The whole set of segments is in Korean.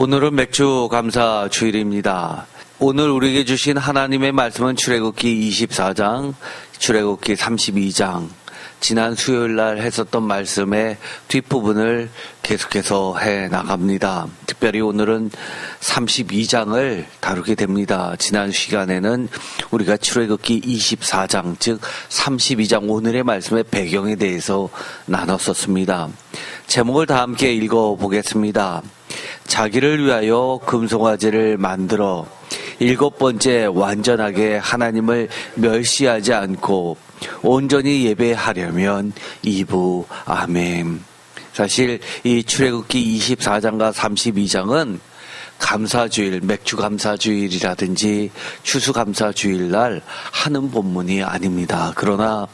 오늘은 맥주 감사 주일입니다. 오늘 우리에게 주신 하나님의 말씀은 출애굽기 24장, 출애굽기 32장, 지난 수요일 날 했었던 말씀의 뒷부분을 계속해서 해 나갑니다. 특별히 오늘은 32장을 다루게 됩니다. 지난 시간에는 우리가 출애굽기 24장, 즉 32장 오늘의 말씀의 배경에 대해서 나눴었습니다. 제목을 다 함께 읽어보겠습니다. 자기를 위하여 금송아지를 만들어 7번째 완전하게 하나님을 멸시하지 않고 온전히 예배하려면 2부 아멘. 사실 이 출애굽기 24장과 32장은 감사주일, 맥주 감사주일이라든지 추수 감사주일날 하는 본문이 아닙니다. 그러나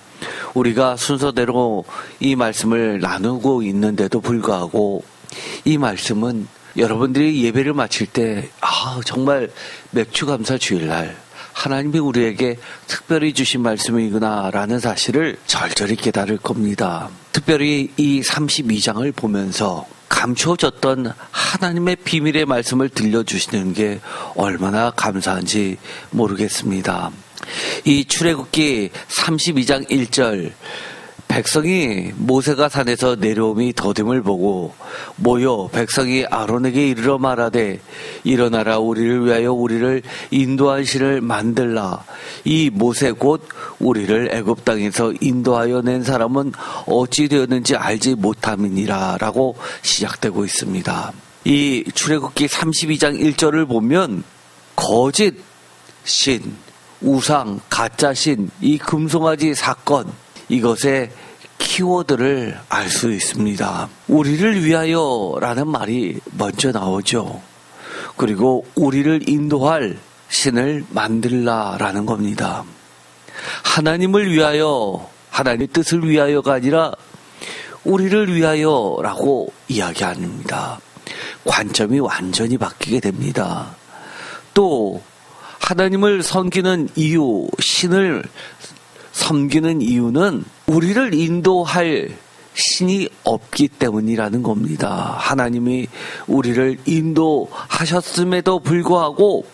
우리가 순서대로 이 말씀을 나누고 있는데도 불구하고 이 말씀은 여러분들이 예배를 마칠 때 정말 맥주 감사 주일날 하나님이 우리에게 특별히 주신 말씀이구나 라는 사실을 절절히 깨달을 겁니다. 특별히 이 32장을 보면서 감추어졌던 하나님의 비밀의 말씀을 들려주시는 게 얼마나 감사한지 모르겠습니다. 이 출애굽기 32장 1절, 백성이 모세가 산에서 내려옴이 더딤을 보고 모여 백성이 아론에게 이르러 말하되 일어나라 우리를 위하여 우리를 인도할 신을 만들라. 이 모세 곧 우리를 애굽 땅에서 인도하여 낸 사람은 어찌 되었는지 알지 못함이니라 라고 시작되고 있습니다. 이 출애굽기 32장 1절을 보면 거짓 신, 우상, 가짜 신, 이 금송아지 사건, 이것의 키워드를 알 수 있습니다. 우리를 위하여 라는 말이 먼저 나오죠. 그리고 우리를 인도할 신을 만들라 라는 겁니다. 하나님을 위하여, 하나님의 뜻을 위하여가 아니라 우리를 위하여 라고 이야기합니다. 관점이 완전히 바뀌게 됩니다. 또 하나님을 섬기는 이유, 신을 섬기는 이유는 우리를 인도할 신이 없기 때문이라는 겁니다. 하나님이 우리를 인도하셨음에도 불구하고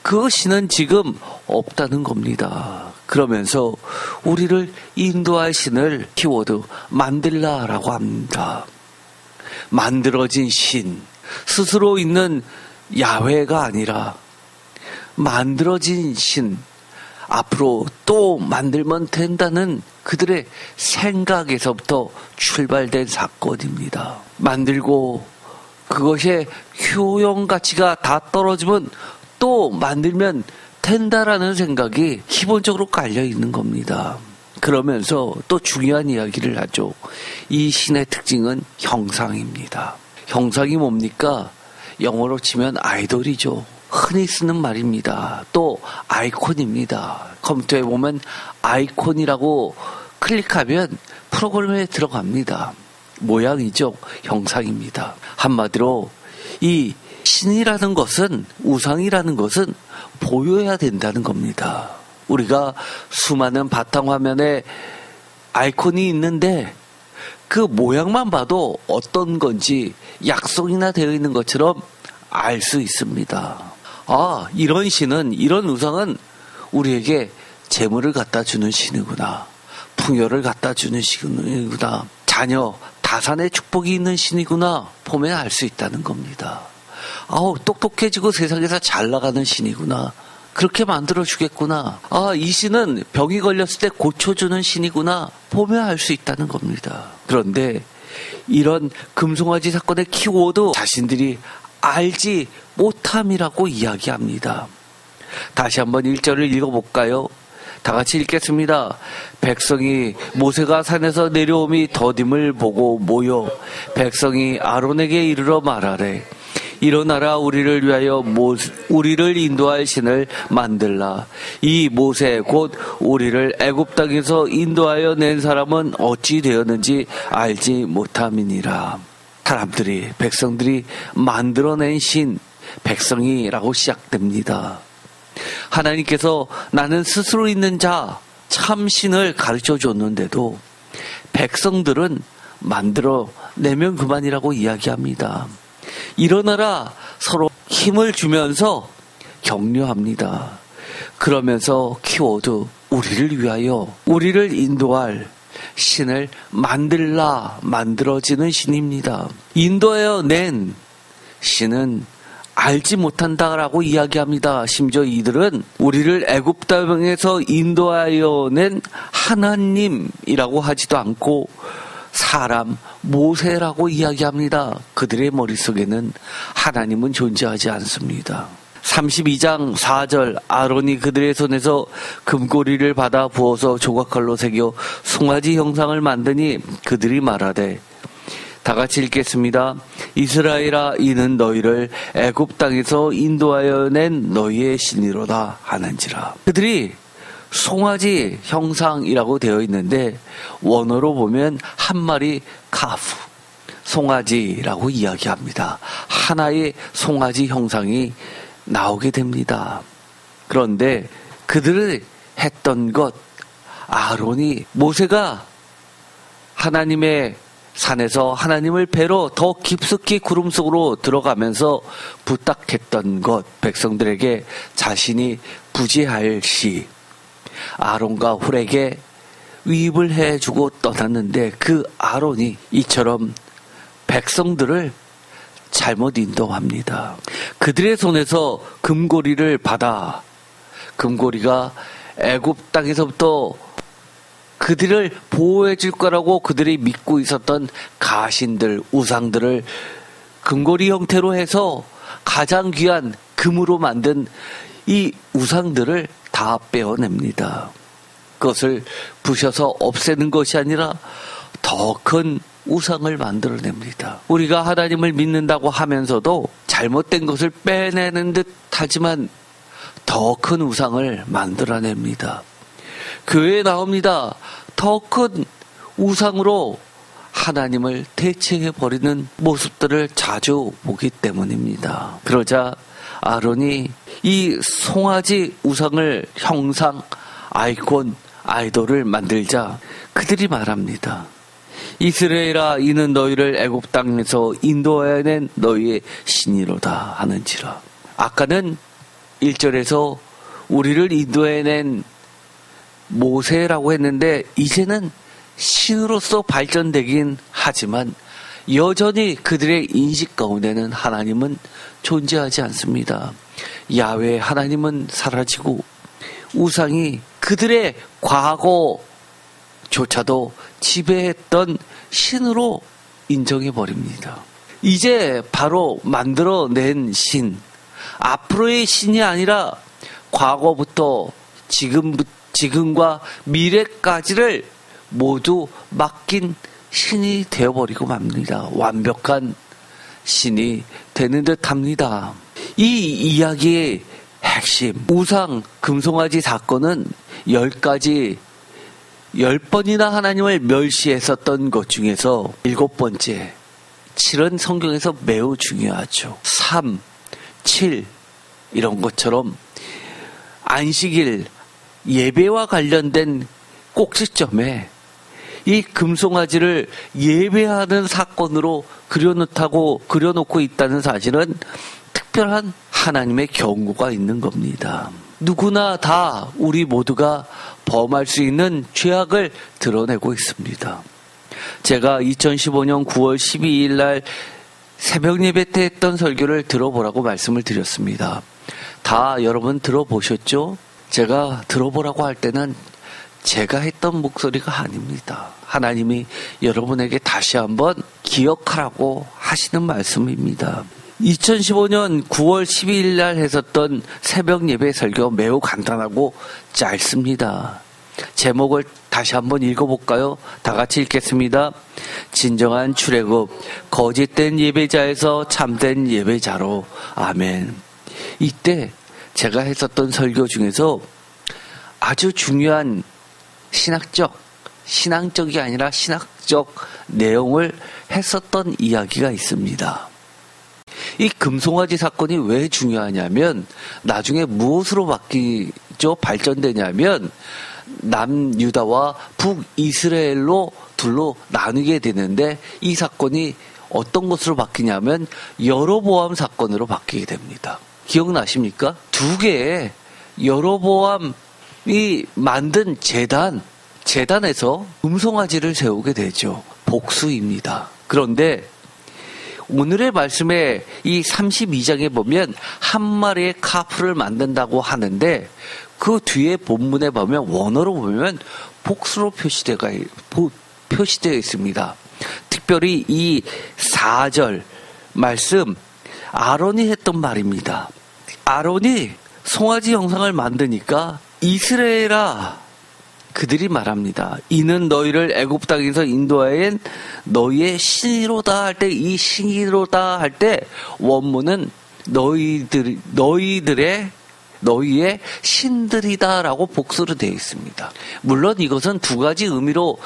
그 신은 지금 없다는 겁니다. 그러면서 우리를 인도할 신을 키워드 만들라라고 합니다. 만들어진 신, 스스로 있는 야훼가 아니라 만들어진 신, 앞으로 또 만들면 된다는 그들의 생각에서부터 출발된 사건입니다. 만들고 그것의 효용 가치가 다 떨어지면 또 만들면 된다라는 생각이 기본적으로 깔려 있는 겁니다. 그러면서 또 중요한 이야기를 하죠. 이 신의 특징은 형상입니다. 형상이 뭡니까? 영어로 치면 아이돌이죠. 흔히 쓰는 말입니다. 또 아이콘입니다. 컴퓨터에 보면 아이콘이라고 클릭하면 프로그램에 들어갑니다. 모양이죠. 형상입니다. 한마디로 이 신이라는 것은, 우상이라는 것은 보여야 된다는 겁니다. 우리가 수많은 바탕화면에 아이콘이 있는데 그 모양만 봐도 어떤 건지 약속이나 되어 있는 것처럼 알 수 있습니다. 이런 신은, 이런 우상은 우리에게 재물을 갖다 주는 신이구나. 풍요를 갖다 주는 신이구나. 자녀, 다산의 축복이 있는 신이구나. 보면 알 수 있다는 겁니다. 똑똑해지고 세상에서 잘 나가는 신이구나. 그렇게 만들어주겠구나. 이 신은 병이 걸렸을 때 고쳐주는 신이구나. 보면 알 수 있다는 겁니다. 그런데 이런 금송아지 사건의 키워드 자신들이 알지 못함이라고 이야기합니다. 다시 한번 1절을 읽어볼까요? 다 같이 읽겠습니다. 백성이 모세가 산에서 내려옴이 더딤을 보고 모여 백성이 아론에게 이르러 말하래. 일어나라 우리를 위하여 우리를 인도할 신을 만들라. 이 모세 곧 우리를 애굽 땅에서 인도하여 낸 사람은 어찌 되었는지 알지 못함이니라. 사람들이, 백성들이 만들어낸 신, 백성이라고 시작됩니다. 하나님께서 나는 스스로 있는 자, 참신을 가르쳐 줬는데도 백성들은 만들어내면 그만이라고 이야기합니다. 일어나라 서로 힘을 주면서 격려합니다. 그러면서 키워드 우리를 위하여 우리를 인도할 신을 만들어지는 신입니다. 인도하여 낸 신은 알지 못한다라고 이야기합니다. 심지어 이들은 우리를 애굽 땅에서 인도하여 낸 하나님이라고 하지도 않고 사람 모세라고 이야기합니다. 그들의 머릿속에는 하나님은 존재하지 않습니다. 32장 4절 아론이 그들의 손에서 금고리를 받아 부어서 조각칼로 새겨 송아지 형상을 만드니 그들이 말하되 다 같이 읽겠습니다. 이스라엘아 이는 너희를 애굽 땅에서 인도하여 낸 너희의 신이로다 하는지라. 그들이 송아지 형상이라고 되어 있는데 원어로 보면 한 마리 카프 송아지라고 이야기합니다. 하나의 송아지 형상이 나오게 됩니다. 그런데 그들이 했던 것, 아론이 모세가 하나님의 산에서 하나님을 뵈러 더 깊숙이 구름 속으로 들어가면서 부탁했던 것, 백성들에게 자신이 부지할 시 아론과 훌에게 위입을 해주고 떠났는데 그 아론이 이처럼 백성들을 잘못 인도합니다. 그들의 손에서 금고리를 받아 금고리가 애굽 땅에서부터 그들을 보호해 줄 거라고 그들이 믿고 있었던 가신들, 우상들을 금고리 형태로 해서 가장 귀한 금으로 만든 이 우상들을 다 빼어냅니다. 그것을 부셔서 없애는 것이 아니라 더 큰 우상을 만들어냅니다. 우리가 하나님을 믿는다고 하면서도 잘못된 것을 빼내는 듯 하지만 더 큰 우상을 만들어냅니다. 교회에 나옵니다. 더 큰 우상으로 하나님을 대체해버리는 모습들을 자주 보기 때문입니다. 그러자 아론이 이 송아지 우상을 형상, 아이콘, 아이돌을 만들자 그들이 말합니다. 이스라엘아 이는 너희를 애굽 땅에서 인도하여 낸 너희의 신이로다 하는지라. 아까는 1절에서 우리를 인도해낸 모세라고 했는데 이제는 신으로서 발전되긴 하지만 여전히 그들의 인식 가운데는 하나님은 존재하지 않습니다. 야훼 하나님은 사라지고 우상이 그들의 과거조차도 지배했던 신으로 인정해버립니다. 이제 바로 만들어낸 신, 앞으로의 신이 아니라 과거부터 지금과 미래까지를 모두 맡긴 신이 되어버리고 맙니다. 완벽한 신이 되는 듯 합니다. 이 이야기의 핵심, 우상 금송아지 사건은 10번이나 하나님을 멸시했었던 것 중에서 7번째, 7은 성경에서 매우 중요하죠. 3, 7 이런 것처럼 안식일, 예배와 관련된 꼭지점에 이 금송아지를 예배하는 사건으로 그려놓고 있다는 사실은 특별한 하나님의 경고가 있는 겁니다. 누구나 다 우리 모두가 범할 수 있는 죄악을 드러내고 있습니다. 제가 2015년 9월 12일 날 새벽 예배 때 했던 설교를 들어보라고 말씀을 드렸습니다. 다 여러분 들어보셨죠? 제가 들어보라고 할 때는 제가 했던 목소리가 아닙니다. 하나님이 여러분에게 다시 한번 기억하라고 하시는 말씀입니다. 2015년 9월 12일 날 했었던 새벽 예배 설교 매우 간단하고 짧습니다. 제목을 다시 한번 읽어볼까요? 다 같이 읽겠습니다. 진정한 출애굽, 거짓된 예배자에서 참된 예배자로. 아멘. 이때 제가 했었던 설교 중에서 아주 중요한 신앙적이 아니라 신학적 내용을 했었던 이야기가 있습니다. 이 금송아지 사건이 왜 중요하냐면 나중에 무엇으로 발전되냐면 남유다와 북이스라엘로 둘로 나누게 되는데 이 사건이 어떤 것으로 바뀌냐면 여로보암 사건으로 바뀌게 됩니다. 기억나십니까? 두 개의 여로보암이 만든 재단에서 금송아지를 세우게 되죠. 복수입니다. 그런데 오늘의 말씀에 이 32장에 보면 한 마리의 카프를 만든다고 하는데 그 뒤에 본문에 보면 원어로 보면 복수로 표시되어 있습니다. 특별히 이 4절 말씀 아론이 했던 말입니다. 아론이 송아지 형상을 만드니까 이스라엘아 그들이 말합니다. 이는 너희를 애굽 땅에서 인도하인 너희의 신이로다 할 때 이 신이로다 할 때 원문은 너희의 신들이다라고 복수로 되어 있습니다. 물론 이것은 두 가지 의미로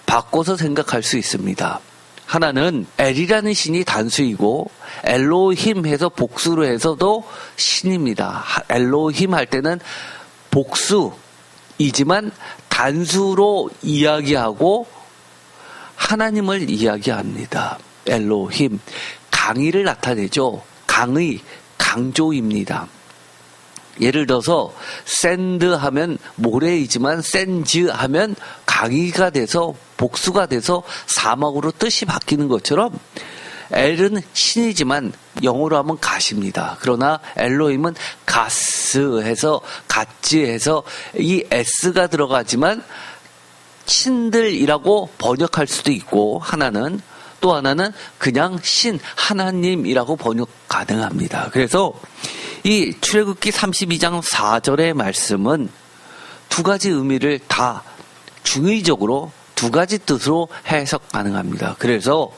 바꿔서 생각할 수 있습니다. 하나는 엘이라는 신이 단수이고 엘로힘 해서 복수로 해서도 신입니다. 엘로힘 할 때는 복수이지만 단수로 이야기하고 하나님을 이야기합니다. 엘로힘 강의를 나타내죠. 강조입니다. 예를 들어서 샌드 하면 모래이지만 샌즈 하면 강의가 돼서 복수가 돼서 사막으로 뜻이 바뀌는 것처럼 엘은 신이지만 영어로 하면 갓입니다. 그러나 엘로힘은 가스해서 갓즈해서 이 S가 들어가지만 신들이라고 번역할 수도 있고 또 하나는 그냥 신 하나님이라고 번역 가능합니다. 그래서 이 출애굽기 32장 4절의 말씀은 두 가지 의미를 다 중의적으로 두 가지 뜻으로 해석 가능합니다. 그래서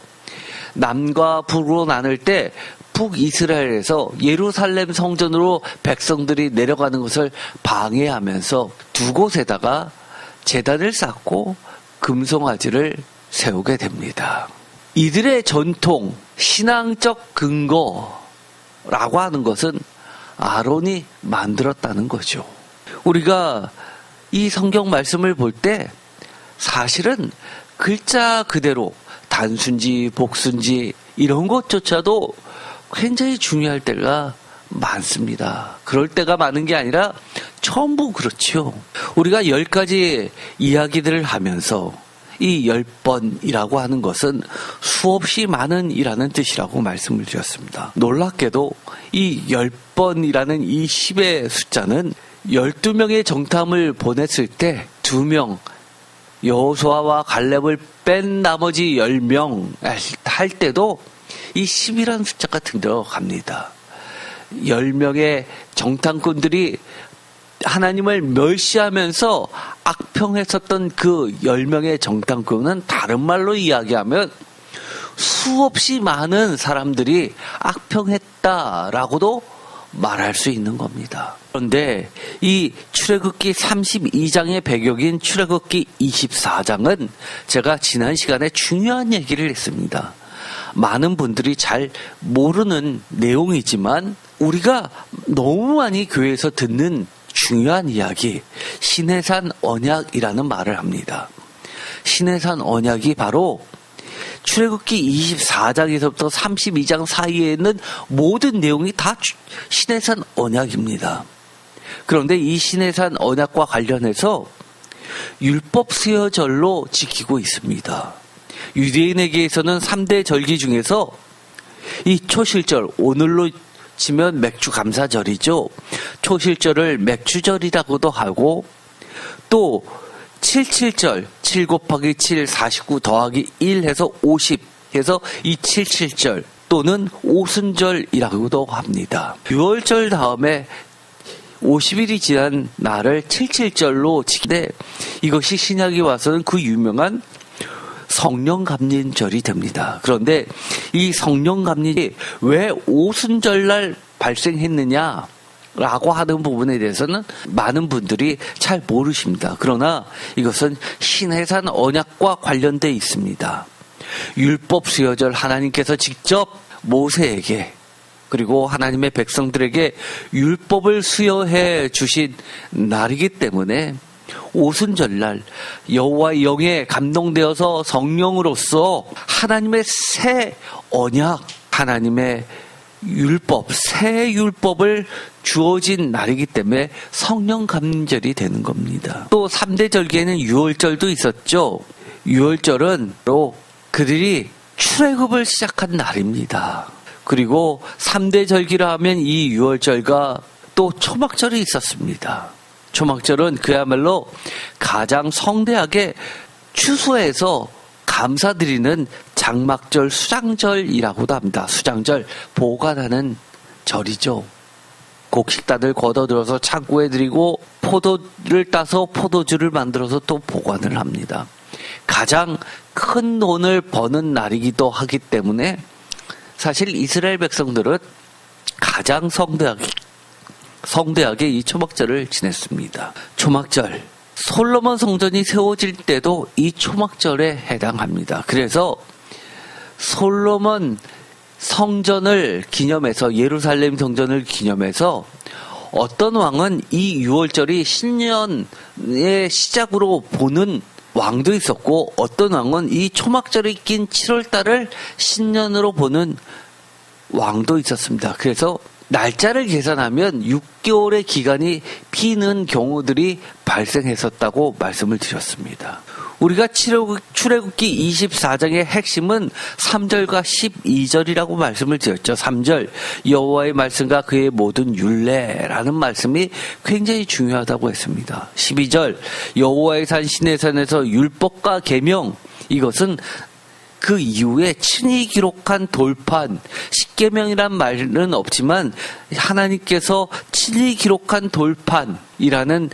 남과 북으로 나눌 때 북이스라엘에서 예루살렘 성전으로 백성들이 내려가는 것을 방해하면서 두 곳에다가 제단을 쌓고 금송아지를 세우게 됩니다. 이들의 전통, 신앙적 근거라고 하는 것은 아론이 만들었다는 거죠. 우리가 이 성경 말씀을 볼 때 사실은 글자 그대로 단순지, 복순지 이런 것조차도 굉장히 중요할 때가 많습니다. 그럴 때가 많은 게 아니라 전부 그렇죠. 우리가 10가지 이야기들을 하면서 이 10번이라고 하는 것은 수없이 많은 이라는 뜻이라고 말씀을 드렸습니다. 놀랍게도 이 10번이라는 이 10의 숫자는 12명의 정탐을 보냈을 때 2명 여호수아와 갈렙을 뺀 나머지 10명 할 때도 이 10이라는 숫자가 들어갑니다. 10명의 정탐꾼들이 하나님을 멸시하면서 악평했었던 그 10명의 정탐꾼은 다른 말로 이야기하면 수없이 많은 사람들이 악평했다라고도 말할 수 있는 겁니다. 그런데 이 출애굽기 32장의 배경인 출애굽기 24장은 제가 지난 시간에 중요한 얘기를 했습니다. 많은 분들이 잘 모르는 내용이지만 우리가 너무 많이 교회에서 듣는 중요한 이야기, 시내산 언약이라는 말을 합니다. 시내산 언약이 바로 출애굽기 24장에서부터 32장 사이에 있는 모든 내용이 다 시내산 언약입니다. 그런데 이 시내산 언약과 관련해서 율법 수여절로 지키고 있습니다. 유대인에게서는 3대 절기 중에서 이 초실절, 오늘로 치면 맥주 감사절이죠. 초실절을 맥주절이라고도 하고 또 77절, 7 곱하기 7, 49 더하기 1 해서 50 해서 이 77절 또는 오순절이라고도 합니다. 6월절 다음에 50일이 지난 날을 77절로 지키는데 이것이 신약에 와서는 그 유명한 성령감린절이 됩니다. 그런데 이 성령감린이 왜 오순절날 발생했느냐 라고 하는 부분에 대해서는 많은 분들이 잘 모르십니다. 그러나 이것은 시내산 언약과 관련되어 있습니다. 율법 수여절 하나님께서 직접 모세에게 그리고 하나님의 백성들에게 율법을 수여해 주신 날이기 때문에 오순절날 여호와의 영에 감동되어서 성령으로서 하나님의 새 언약, 하나님의 율법, 새 율법을 주어진 날이기 때문에 성령 감절이 되는 겁니다. 또 3대 절기에는 유월절도 있었죠. 유월절은 바로 그들이 출애굽을 시작한 날입니다. 그리고 3대 절기라 하면 이 유월절과 또 초막절이 있었습니다. 초막절은 그야말로 가장 성대하게 추수해서 감사드리는 장막절, 수장절이라고도 합니다. 수장절, 보관하는 절이죠. 곡식단을 걷어들어서 창고에 들이고 포도를 따서 포도주를 만들어서 또 보관을 합니다. 가장 큰 돈을 버는 날이기도 하기 때문에 사실 이스라엘 백성들은 가장 성대하게 이 초막절을 지냈습니다. 초막절, 솔로몬 성전이 세워질 때도 이 초막절에 해당합니다. 그래서 솔로몬 성전을 기념해서, 예루살렘 성전을 기념해서 어떤 왕은 이 유월절이 신년의 시작으로 보는 왕도 있었고, 어떤 왕은 이 초막절이 낀 7월달을 신년으로 보는 왕도 있었습니다. 그래서 날짜를 계산하면 6개월의 기간이 비는 경우들이 발생했었다고 말씀을 드렸습니다. 우리가 출애굽기 24장의 핵심은 3절과 12절이라고 말씀을 드렸죠. 3절, 여호와의 말씀과 그의 모든 율례라는 말씀이 굉장히 중요하다고 했습니다. 12절, 여호와의 산 시내산에서 율법과 계명, 이것은 그 이후에 친히 기록한 돌판, 십계명이란 말은 없지만 하나님께서 친히 기록한 돌판이라는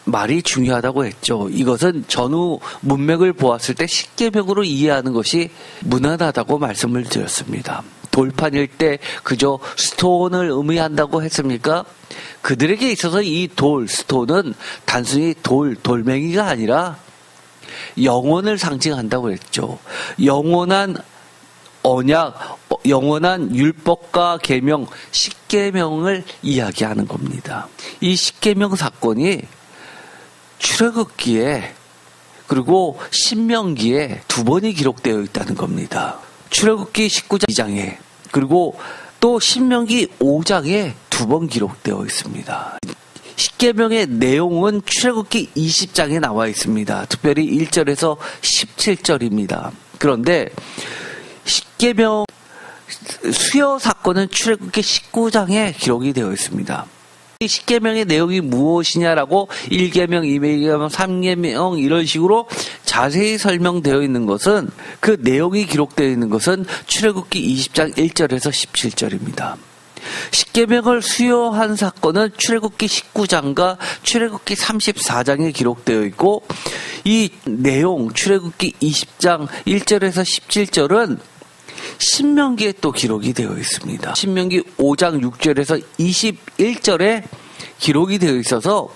말이 중요하다고 했죠. 이것은 전후 문맥을 보았을 때 십계명으로 이해하는 것이 무난하다고 말씀을 드렸습니다. 돌판일 때 그저 스톤을 의미한다고 했습니까? 그들에게 있어서 이 스톤은 단순히 돌멩이가 아니라 영원을 상징한다고 했죠. 영원한 언약, 영원한 율법과 계명, 십계명을 이야기하는 겁니다. 이 십계명 사건이 출애굽기에 그리고 신명기에 두 번이 기록되어 있다는 겁니다. 출애굽기 19장에 그리고 또 신명기 5장에 두 번 기록되어 있습니다. 십계명의 내용은 출애굽기 20장에 나와 있습니다. 특별히 1절에서 17절입니다. 그런데 십계명 수여 사건은 출애굽기 19장에 기록이 되어 있습니다. 이 십계명의 내용이 무엇이냐라고 1계명, 2계명, 3계명 이런 식으로 자세히 설명되어 있는 것은, 그 내용이 기록되어 있는 것은 출애굽기 20장 1절에서 17절입니다. 십계명을 수여한 사건은 출애굽기 19장과 출애굽기 34장에 기록되어 있고, 이 내용 출애굽기 20장 1절에서 17절은 신명기에 또 기록이 되어 있습니다. 신명기 5장 6절에서 21절에 기록이 되어 있어서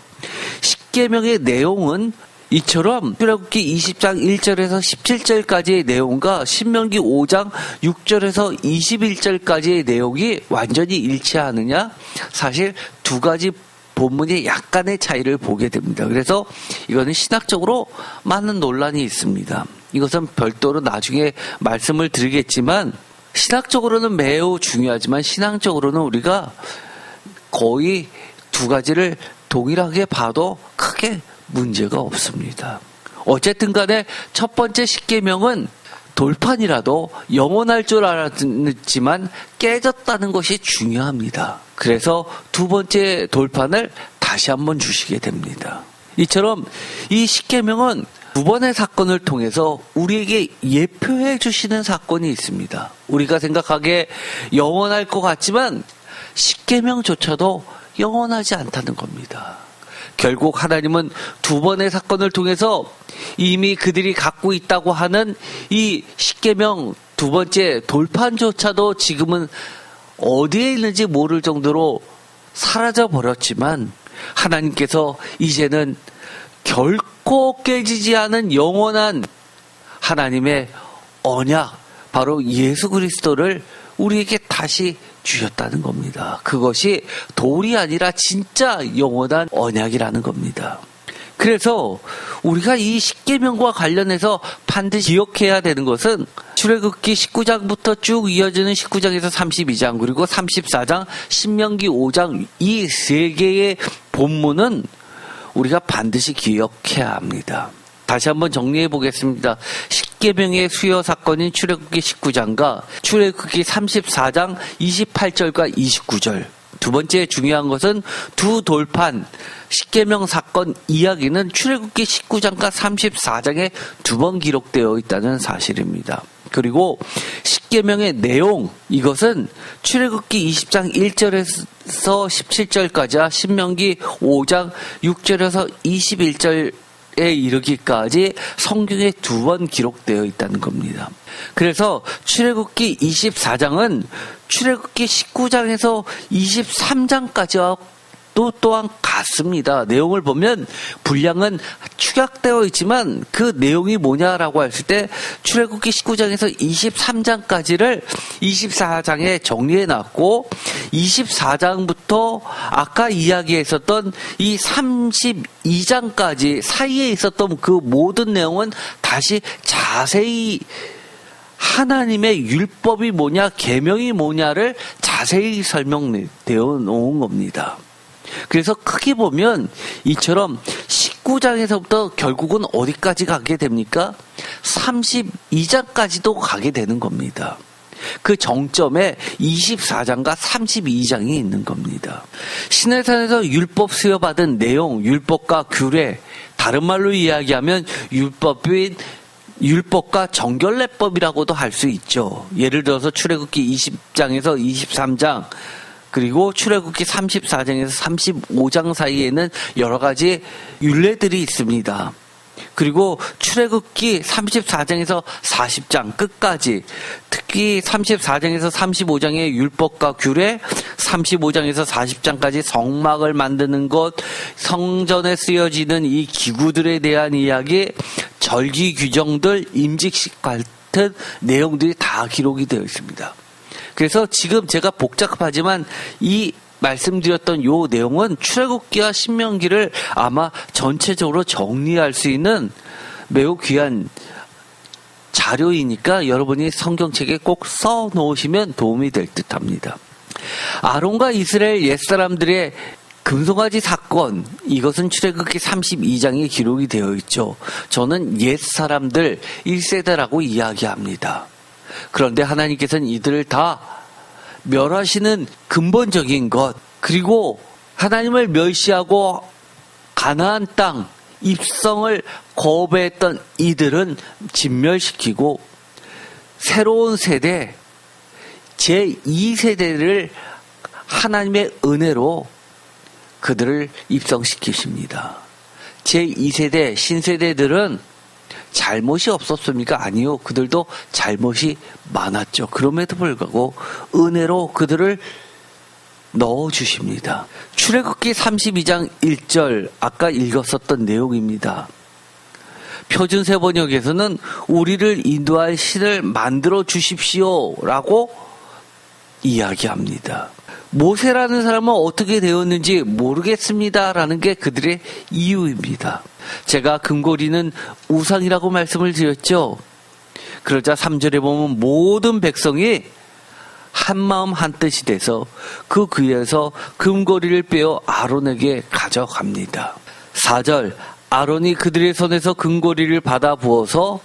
십계명의 내용은 이처럼 출애굽기 20장 1절에서 17절까지의 내용과 신명기 5장 6절에서 21절까지의 내용이 완전히 일치하느냐? 사실 두 가지 본문의 약간의 차이를 보게 됩니다. 그래서 이거는 신학적으로 많은 논란이 있습니다. 이것은 별도로 나중에 말씀을 드리겠지만, 신학적으로는 매우 중요하지만 신앙적으로는 우리가 거의 두 가지를 동일하게 봐도 크게 문제가 없습니다. 어쨌든 간에 첫 번째 십계명은 돌판이라도 영원할 줄 알았지만 깨졌다는 것이 중요합니다. 그래서 두 번째 돌판을 다시 한번 주시게 됩니다. 이처럼 이 십계명은 두 번의 사건을 통해서 우리에게 예표해 주시는 사건이 있습니다. 우리가 생각하기에 영원할 것 같지만 십계명조차도 영원하지 않다는 겁니다. 결국 하나님은 두 번의 사건을 통해서 이미 그들이 갖고 있다고 하는 이 십계명 두 번째 돌판조차도 지금은 어디에 있는지 모를 정도로 사라져 버렸지만, 하나님께서 이제는 결코 깨지지 않은 영원한 하나님의 언약, 바로 예수 그리스도를 우리에게 다시 주셨다는 겁니다. 그것이 돌이 아니라 진짜 영원한 언약이라는 겁니다. 그래서 우리가 이 십계명과 관련해서 반드시 기억해야 되는 것은 출애굽기 19장부터 쭉 이어지는 19장에서 32장 그리고 34장, 신명기 5장 이 세 개의 본문은 우리가 반드시 기억해야 합니다. 다시 한번 정리해 보겠습니다. 십계명의 수요 사건인 출애굽기 19장과 출애굽기 34장 28절과 29절. 두 번째 중요한 것은 두 돌판 십계명 사건 이야기는 출애굽기 19장과 34장에 두 번 기록되어 있다는 사실입니다. 그리고 십계명의 내용 이것은 출애굽기 20장 1절에서 17절까지와 신명기 5장 6절에서 21절에 이르기까지 성경에 두 번 기록되어 있다는 겁니다. 그래서 출애굽기 24장은 출애굽기 19장에서 23장까지와 또한 같습니다. 내용을 보면 분량은 축약되어 있지만 그 내용이 뭐냐라고 했을 때 출애굽기 19장에서 23장까지를 24장에 정리해 놨고 24장부터 아까 이야기했었던 이 32장까지 사이에 있었던 그 모든 내용은 다시 자세히 하나님의 율법이 뭐냐, 계명이 뭐냐를 자세히 설명되어 놓은 겁니다. 그래서 크게 보면 이처럼 19장에서부터 결국은 어디까지 가게 됩니까? 32장까지도 가게 되는 겁니다. 그 정점에 24장과 32장이 있는 겁니다. 시내산에서 율법 수여받은 내용, 율법과 규례, 다른 말로 이야기하면 율법과 정결례법이라고도 할 수 있죠. 예를 들어서 출애굽기 20장에서 23장 그리고 출애굽기 34장에서 35장 사이에는 여러 가지 율례들이 있습니다. 그리고 출애굽기 34장에서 40장 끝까지 특히 34장에서 35장의 율법과 규례, 35장에서 40장까지 성막을 만드는 것, 성전에 쓰여지는 이 기구들에 대한 이야기, 절기 규정들, 임직식 같은 내용들이 다 기록이 되어 있습니다. 그래서 지금 제가 복잡하지만 이 말씀드렸던 요 내용은 출애굽기와 신명기를 아마 전체적으로 정리할 수 있는 매우 귀한 자료이니까 여러분이 성경책에 꼭 써 놓으시면 도움이 될 듯합니다. 아론과 이스라엘 옛사람들의 금송아지 사건, 이것은 출애굽기 32장에 기록이 되어 있죠. 저는 옛사람들 1세대라고 이야기합니다. 그런데 하나님께서는 이들을 다 멸하시는 근본적인 것, 그리고 하나님을 멸시하고 가나안 땅 입성을 거부했던 이들은 진멸시키고 새로운 세대, 제2세대를 하나님의 은혜로 그들을 입성시키십니다. 제2세대, 신세대들은 잘못이 없었습니까? 아니요. 그들도 잘못이 많았죠. 그럼에도 불구하고 은혜로 그들을 넣어주십니다. 출애굽기 32장 1절 아까 읽었었던 내용입니다. 표준세 번역에서는 우리를 인도할 신을 만들어 주십시오 라고 이야기합니다. 모세라는 사람은 어떻게 되었는지 모르겠습니다 라는 게 그들의 이유입니다. 제가 금고리는 우상이라고 말씀을 드렸죠. 그러자 3절에 보면 모든 백성이 한마음 한뜻이 돼서 그 귀에서 금고리를 빼어 아론에게 가져갑니다. 4절 아론이 그들의 손에서 금고리를 받아 부어서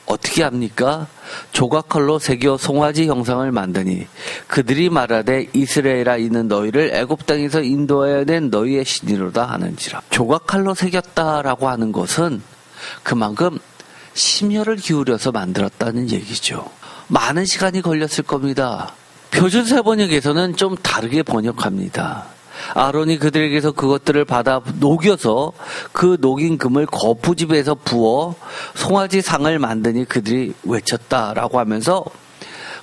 어떻게 합니까? 조각칼로 새겨 송아지 형상을 만드니 그들이 말하되 이스라엘아 이는 너희를 애굽 땅에서 인도하여 낸 너희의 신이로다 하는지라. 조각칼로 새겼다라고 하는 것은 그만큼 심혈을 기울여서 만들었다는 얘기죠. 많은 시간이 걸렸을 겁니다. 표준세 번역에서는 좀 다르게 번역합니다. 아론이 그들에게서 그것들을 받아 녹여서 그 녹인 금을 거푸집에서 부어 송아지 상을 만드니 그들이 외쳤다라고 하면서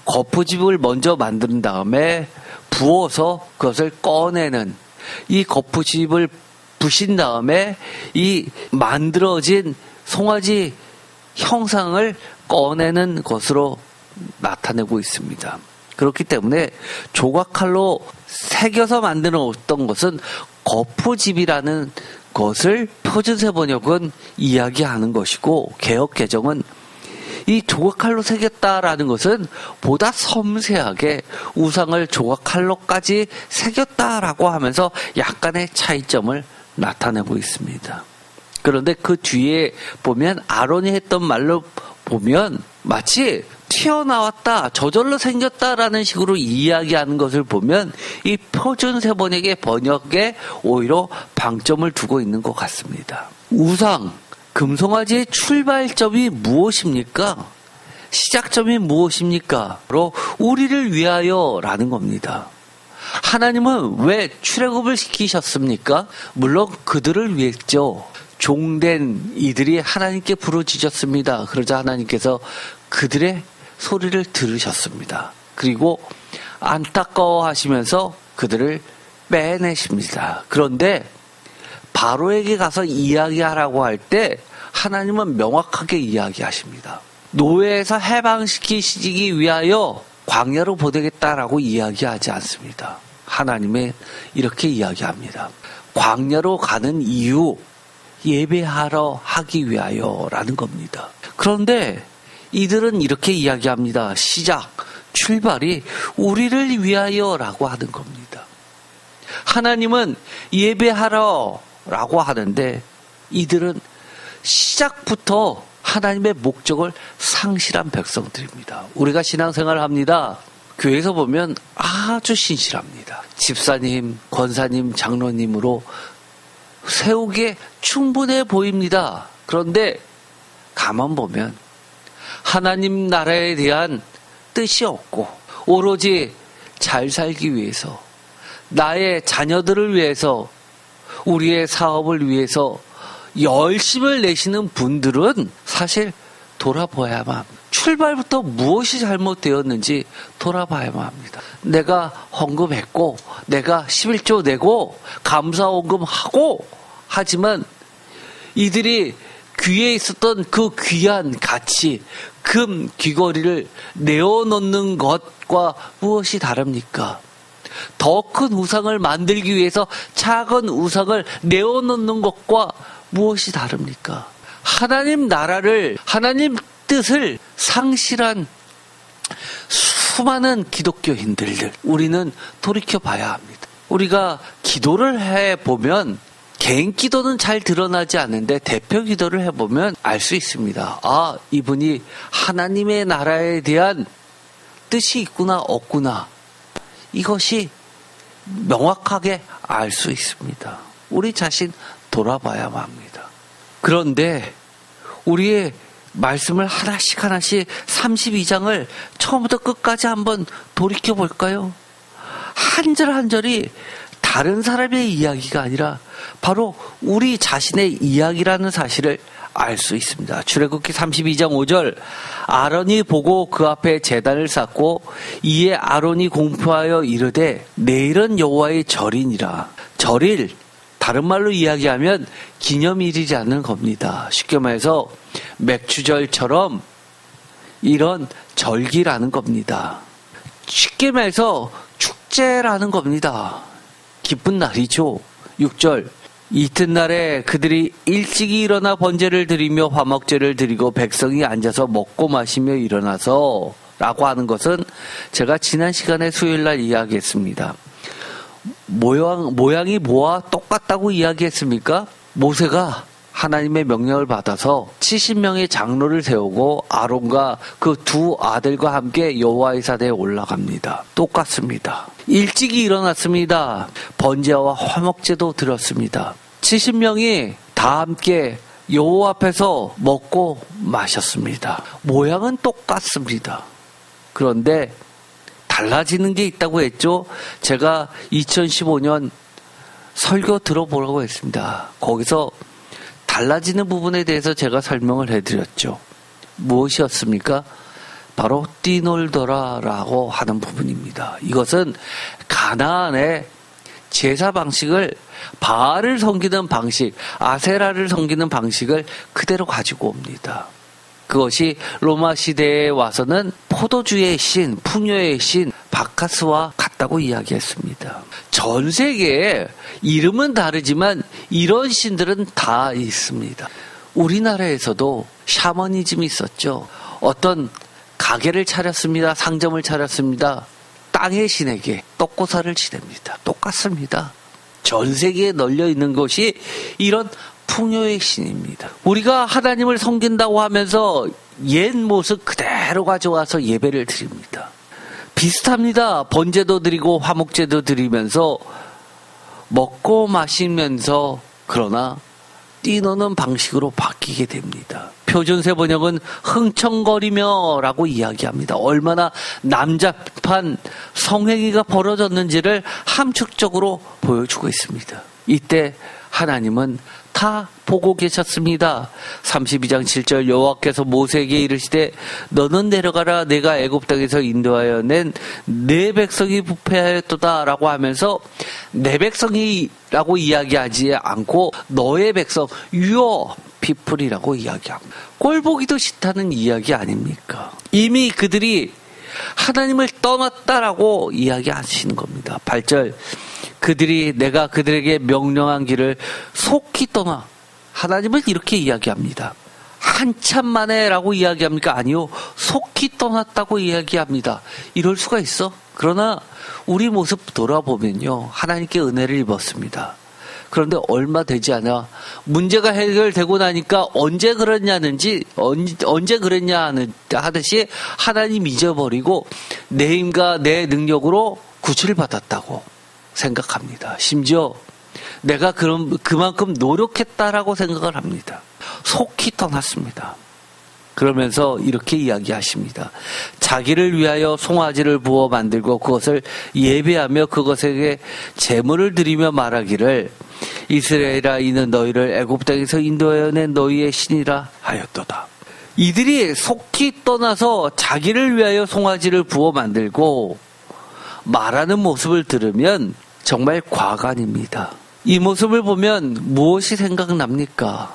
거푸집을 먼저 만든 다음에 부어서 그것을 꺼내는, 이 거푸집을 부신 다음에 이 만들어진 송아지 형상을 꺼내는 것으로 나타내고 있습니다. 그렇기 때문에 조각칼로 새겨서 만드는 어떤 것은 거푸집이라는 것을 표준세 번역은 이야기하는 것이고, 개역 개정은 이 조각칼로 새겼다라는 것은 보다 섬세하게 우상을 조각칼로까지 새겼다라고 하면서 약간의 차이점을 나타내고 있습니다. 그런데 그 뒤에 보면 아론이 했던 말로 보면 마치 튀어나왔다, 저절로 생겼다라는 식으로 이야기하는 것을 보면 이 표준세 번역에 오히려 방점을 두고 있는 것 같습니다. 우상, 금송아지의 출발점이 무엇입니까? 시작점이 무엇입니까? 바로 우리를 위하여라는 겁니다. 하나님은 왜 출애굽을 시키셨습니까? 물론 그들을 위했죠. 종된 이들이 하나님께 부르짖었습니다. 그러자 하나님께서 그들의 소리를 들으셨습니다. 그리고 안타까워하시면서 그들을 빼내십니다. 그런데 바로에게 가서 이야기하라고 할 때 하나님은 명확하게 이야기하십니다. 노예에서 해방시키시기 위하여 광야로 보내겠다라고 이야기하지 않습니다. 하나님은 이렇게 이야기합니다. 광야로 가는 이유, 예배하러 하기 위하여라는 겁니다. 그런데 이들은 이렇게 이야기합니다. 시작, 출발이 우리를 위하여라고 하는 겁니다. 하나님은 예배하러 라고 하는데 이들은 시작부터 하나님의 목적을 상실한 백성들입니다. 우리가 신앙생활을 합니다. 교회에서 보면 아주 신실합니다. 집사님, 권사님, 장로님으로 세우기에 충분해 보입니다. 그런데 가만 보면 하나님 나라에 대한 뜻이 없고 오로지 잘 살기 위해서, 나의 자녀들을 위해서, 우리의 사업을 위해서 열심을 내시는 분들은 사실 돌아봐야만 합니다. 출발부터 무엇이 잘못되었는지 돌아봐야만 합니다. 내가 헌금했고, 내가 11조 내고, 감사헌금하고, 하지만 이들이 귀에 있었던 그 귀한 가치, 금, 귀걸이를 내어놓는 것과 무엇이 다릅니까? 더 큰 우상을 만들기 위해서 작은 우상을 내어놓는 것과 무엇이 다릅니까? 하나님 나라를, 하나님 뜻을 상실한 수많은 기독교인들을 우리는 돌이켜봐야 합니다. 우리가 기도를 해보면 개인 기도는 잘 드러나지 않는데 대표 기도를 해보면 알 수 있습니다. 아, 이분이 하나님의 나라에 대한 뜻이 있구나 없구나, 이것이 명확하게 알 수 있습니다. 우리 자신 돌아봐야만 합니다. 그런데 우리의 말씀을 하나씩 32장을 처음부터 끝까지 한번 돌이켜볼까요? 한 절 한 절이 다른 사람의 이야기가 아니라 바로 우리 자신의 이야기라는 사실을 알 수 있습니다. 출애굽기 32장 5절, 아론이 보고 그 앞에 제단을 쌓고 이에 아론이 공표하여 이르되 내일은 여호와의 절이니라. 절일, 다른 말로 이야기하면 기념일이라는 겁니다. 쉽게 말해서 맥주절처럼 이런 절기라는 겁니다. 쉽게 말해서 축제라는 겁니다. 기쁜 날이죠. 6절, 이튿날에 그들이 일찍이 일어나 번제를 드리며 화목제를 드리고 백성이 앉아서 먹고 마시며 일어나서 라고 하는 것은 제가 지난 시간에 수요일날 이야기했습니다. 모양이 뭐와 똑같다고 이야기했습니까? 모세가 하나님의 명령을 받아서 70명의 장로를 세우고 아론과 그 두 아들과 함께 여호와의 사대에 올라갑니다. 똑같습니다. 일찍이 일어났습니다. 번제와 화목제도 드렸습니다. 70명이 다 함께 여호와 앞에서 먹고 마셨습니다. 모양은 똑같습니다. 그런데 달라지는 게 있다고 했죠. 제가 2015년 설교 들어보라고 했습니다. 거기서 달라지는 부분에 대해서 제가 설명을 해드렸죠. 무엇이었습니까? 바로 뛰놀더라라고 하는 부분입니다. 이것은 가나안의 제사 방식을, 바알을 섬기는 방식, 아세라를 섬기는 방식을 그대로 가지고 옵니다. 그것이 로마 시대에 와서는 포도주의 신, 풍요의 신 바카스와 같다. 받았다고 이야기했습니다. 전 세계에 이름은 다르지만 이런 신들은 다 있습니다. 우리나라에서도 샤머니즘이 있었죠. 어떤 가게를 차렸습니다. 상점을 차렸습니다. 땅의 신에게 떡고사를 지냅니다. 똑같습니다. 전 세계에 널려 있는 것이 이런 풍요의 신입니다. 우리가 하나님을 섬긴다고 하면서 옛 모습 그대로 가져와서 예배를 드립니다. 비슷합니다. 번제도 드리고 화목제도 드리면서 먹고 마시면서 그러나 뛰노는 방식으로 바뀌게 됩니다. 표준세 번역은 흥청거리며 라고 이야기합니다. 얼마나 남잡한 성행위가 벌어졌는지를 함축적으로 보여주고 있습니다. 이때 하나님은 다 보고 계셨습니다. 32장 7절 여호와께서 모세에게 이르시되 너는 내려가라 내가 애굽 땅에서 인도하여 낸 내 백성이 부패하였도다 라고 하면서 내 백성이라고 이야기하지 않고 너의 백성 your people이라고 이야기합니다. 꼴보기도 싫다는 이야기 아닙니까? 이미 그들이 하나님을 떠났다라고 이야기하시는 겁니다. 8절 그들이 내가 그들에게 명령한 길을 속히 떠나. 하나님은 이렇게 이야기합니다. 한참 만에라고 이야기합니까? 아니요. 속히 떠났다고 이야기합니다. 이럴 수가 있어? 그러나 우리 모습 돌아보면요. 하나님께 은혜를 입었습니다. 그런데 얼마 되지 않아 문제가 해결되고 나니까 언제 그랬냐 하듯이 하나님 잊어버리고 내 힘과 내 능력으로 구출을 받았다고 생각합니다. 심지어 내가 그만큼 노력했다라고 생각을 합니다. 속히 떠났습니다. 그러면서 이렇게 이야기하십니다. 자기를 위하여 송아지를 부어 만들고 그것을 예배하며 그것에게 제물을 드리며 말하기를 이스라엘아 이는 너희를 애굽 땅에서 인도하여 낸 너희의 신이라 하였도다. 이들이 속히 떠나서 자기를 위하여 송아지를 부어 만들고 말하는 모습을 들으면 정말 과간입니다. 이 모습을 보면 무엇이 생각납니까?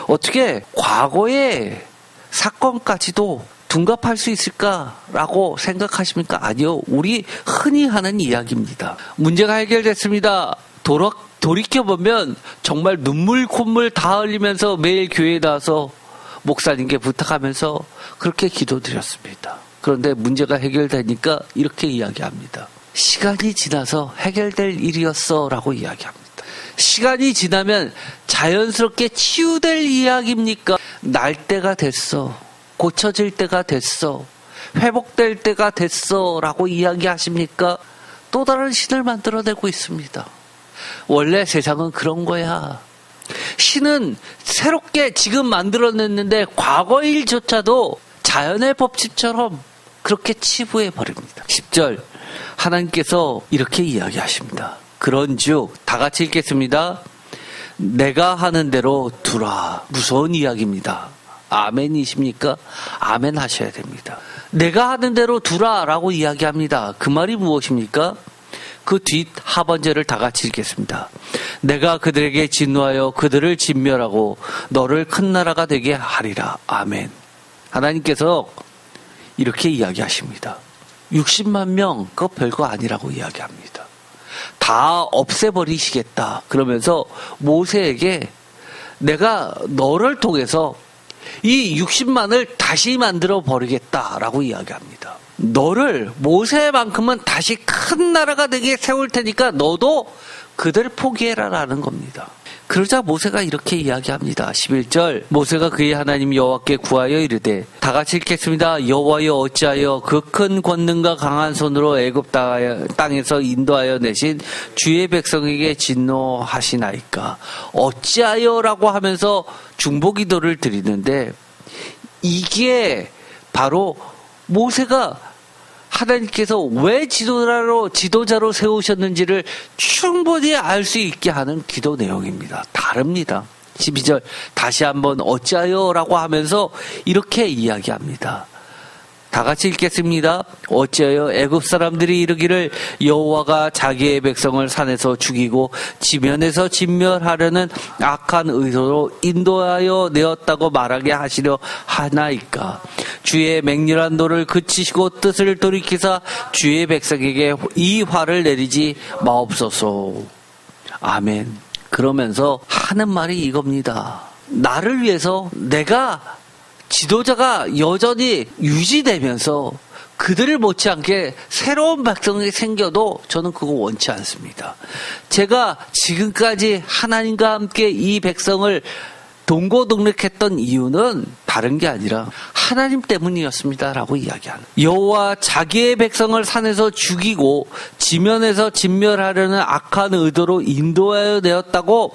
어떻게 과거의 사건까지도 둔갑할 수 있을까라고 생각하십니까? 아니요. 우리 흔히 하는 이야기입니다. 문제가 해결됐습니다. 돌이켜보면 정말 눈물 콧물 다 흘리면서 매일 교회에 나와서 목사님께 부탁하면서 그렇게 기도드렸습니다. 그런데 문제가 해결되니까 이렇게 이야기합니다. 시간이 지나서 해결될 일이었어 라고 이야기합니다. 시간이 지나면 자연스럽게 치유될 이야기입니까? 날 때가 됐어. 고쳐질 때가 됐어. 회복될 때가 됐어 라고 이야기하십니까? 또 다른 신을 만들어내고 있습니다. 원래 세상은 그런 거야. 신은 새롭게 지금 만들어냈는데 과거 일조차도 자연의 법칙처럼 그렇게 치부해 버립니다. 10절 하나님께서 이렇게 이야기하십니다. 그런즉 다 같이 읽겠습니다. 내가 하는 대로 두라. 무서운 이야기입니다. 아멘이십니까? 아멘 하셔야 됩니다. 내가 하는 대로 두라라고 이야기합니다. 그 말이 무엇입니까? 그 뒷 하반절을 다 같이 읽겠습니다. 내가 그들에게 진노하여 그들을 진멸하고 너를 큰 나라가 되게 하리라. 아멘. 하나님께서 이렇게 이야기하십니다. 60만 명 그거 별거 아니라고 이야기합니다. 다 없애버리시겠다. 그러면서 모세에게 내가 너를 통해서 이 60만을 다시 만들어 버리겠다라고 이야기합니다. 너를 모세만큼은 다시 큰 나라가 되게 세울 테니까 너도 그들 포기해라라는 겁니다. 그러자 모세가 이렇게 이야기합니다. 11절 모세가 그의 하나님 여호와께 구하여 이르되 다 같이 읽겠습니다. 여호와여 어찌하여 그 큰 권능과 강한 손으로 애굽 땅에서 인도하여 내신 주의 백성에게 진노하시나이까. 어찌하여라고 하면서 중보기도를 드리는데 이게 바로 모세가 하나님께서 왜 지도자로 세우셨는지를 충분히 알 수 있게 하는 기도 내용입니다. 다릅니다. 12절 다시 한번 어찌하여라고 하면서 이렇게 이야기합니다. 다 같이 읽겠습니다. 어찌하여 애굽 사람들이 이르기를 여호와가 자기의 백성을 산에서 죽이고 지면에서 진멸하려는 악한 의도로 인도하여 내었다고 말하게 하시려 하나이까. 주의 맹렬한 노를 그치시고 뜻을 돌이키사 주의 백성에게 이 화를 내리지 마옵소서. 아멘. 그러면서 하는 말이 이겁니다. 나를 위해서 내가 지도자가 여전히 유지되면서 그들을 못지않게 새로운 백성이 생겨도 저는 그거 원치 않습니다. 제가 지금까지 하나님과 함께 이 백성을 동고동락했던 이유는 다른 게 아니라 하나님 때문이었습니다라고 이야기하는. 여호와 자기의 백성을 산에서 죽이고 지면에서 진멸하려는 악한 의도로 인도하여 내었다고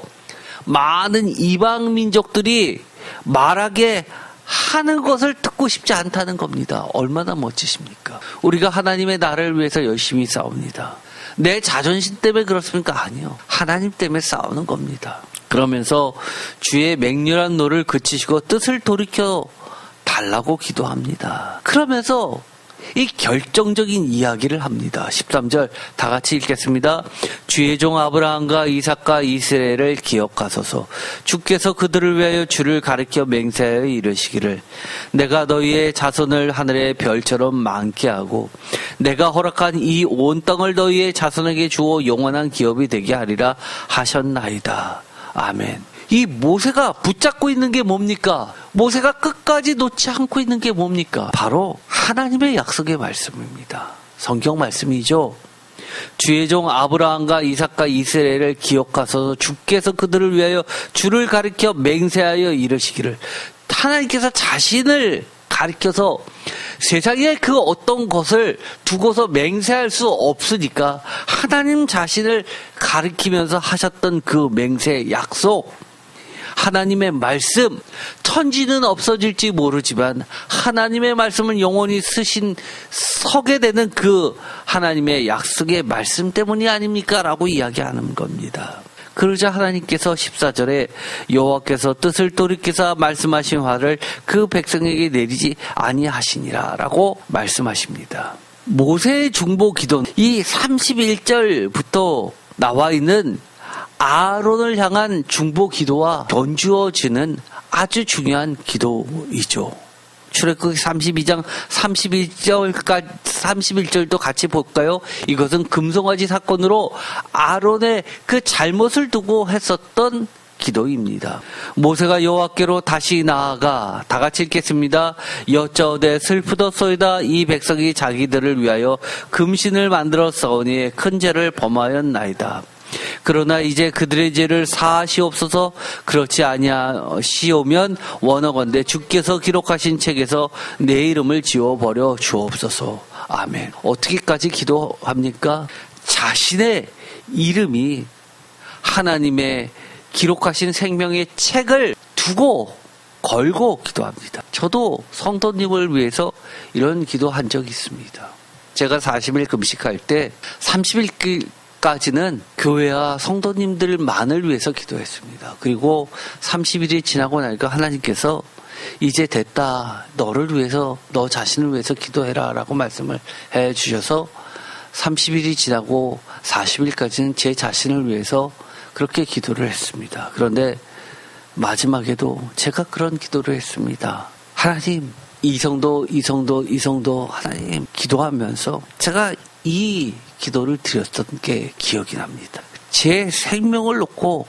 많은 이방 민족들이 말하게 하는 것을 듣고 싶지 않다는 겁니다. 얼마나 멋지십니까? 우리가 하나님의 나라를 위해서 열심히 싸웁니다. 내 자존심 때문에 그렇습니까? 아니요. 하나님 때문에 싸우는 겁니다. 그러면서 주의 맹렬한 노를 그치시고 뜻을 돌이켜 달라고 기도합니다. 그러면서 이 결정적인 이야기를 합니다. 13절 다 같이 읽겠습니다. 주의 종 아브라함과 이삭과 이스라엘을 기억하소서. 주께서 그들을 위하여 주를 가리켜 맹세하여 이르시기를 내가 너희의 자손을 하늘의 별처럼 많게 하고 내가 허락한 이 온 땅을 너희의 자손에게 주어 영원한 기업이 되게 하리라 하셨나이다. 아멘. 이 모세가 붙잡고 있는 게 뭡니까? 모세가 끝까지 놓지 않고 있는 게 뭡니까? 바로 하나님의 약속의 말씀입니다. 성경 말씀이죠. 주의 종 아브라함과 이삭과 이스라엘을 기억하소서. 주께서 그들을 위하여 주를 가리켜 맹세하여 이르시기를. 하나님께서 자신을 가리켜서 세상에 그 어떤 것을 두고서 맹세할 수 없으니까 하나님 자신을 가리키면서 하셨던 그 맹세 약속, 하나님의 말씀, 천지는 없어질지 모르지만 하나님의 말씀을 영원히 서게 되는 그 하나님의 약속의 말씀 때문이 아닙니까? 라고 이야기하는 겁니다. 그러자 하나님께서 14절에 여호와께서 뜻을 돌이키사 말씀하신 화를 그 백성에게 내리지 아니하시니라 라고 말씀하십니다. 모세의 중보 기도는 이 31절부터 나와 있는 아론을 향한 중보 기도와 견주어지는 아주 중요한 기도이죠. 출애굽기 32장 31절도 같이 볼까요? 이것은 금송아지 사건으로 아론의 그 잘못을 두고 했었던 기도입니다. 모세가 여호와께로 다시 나아가 다 같이 읽겠습니다. 여짜오되 슬프도소이다. 이 백성이 자기들을 위하여 금신을 만들어 싸우니 큰 죄를 범하였나이다. 그러나 이제 그들의 죄를 사하시옵소서. 그렇지 아니하시오면 원하건대 주께서 기록하신 책에서 내 이름을 지워버려 주옵소서. 아멘. 어떻게까지 기도합니까? 자신의 이름이 하나님의 기록하신 생명의 책을 두고 걸고 기도합니다. 저도 성도님을 위해서 이런 기도한 적이 있습니다. 제가 40일 금식할 때 30일까지는 교회와 성도님들만을 위해서 기도했습니다. 그리고 30일이 지나고 나니까 하나님께서 이제 됐다. 너를 위해서, 너 자신을 위해서 기도해라 라고 말씀을 해 주셔서 30일이 지나고 40일까지는 제 자신을 위해서 그렇게 기도를 했습니다. 그런데 마지막에도 제가 그런 기도를 했습니다. 하나님, 이 성도 하나님 기도하면서 제가 이 기도를 드렸던 게 기억이 납니다. 제 생명을 놓고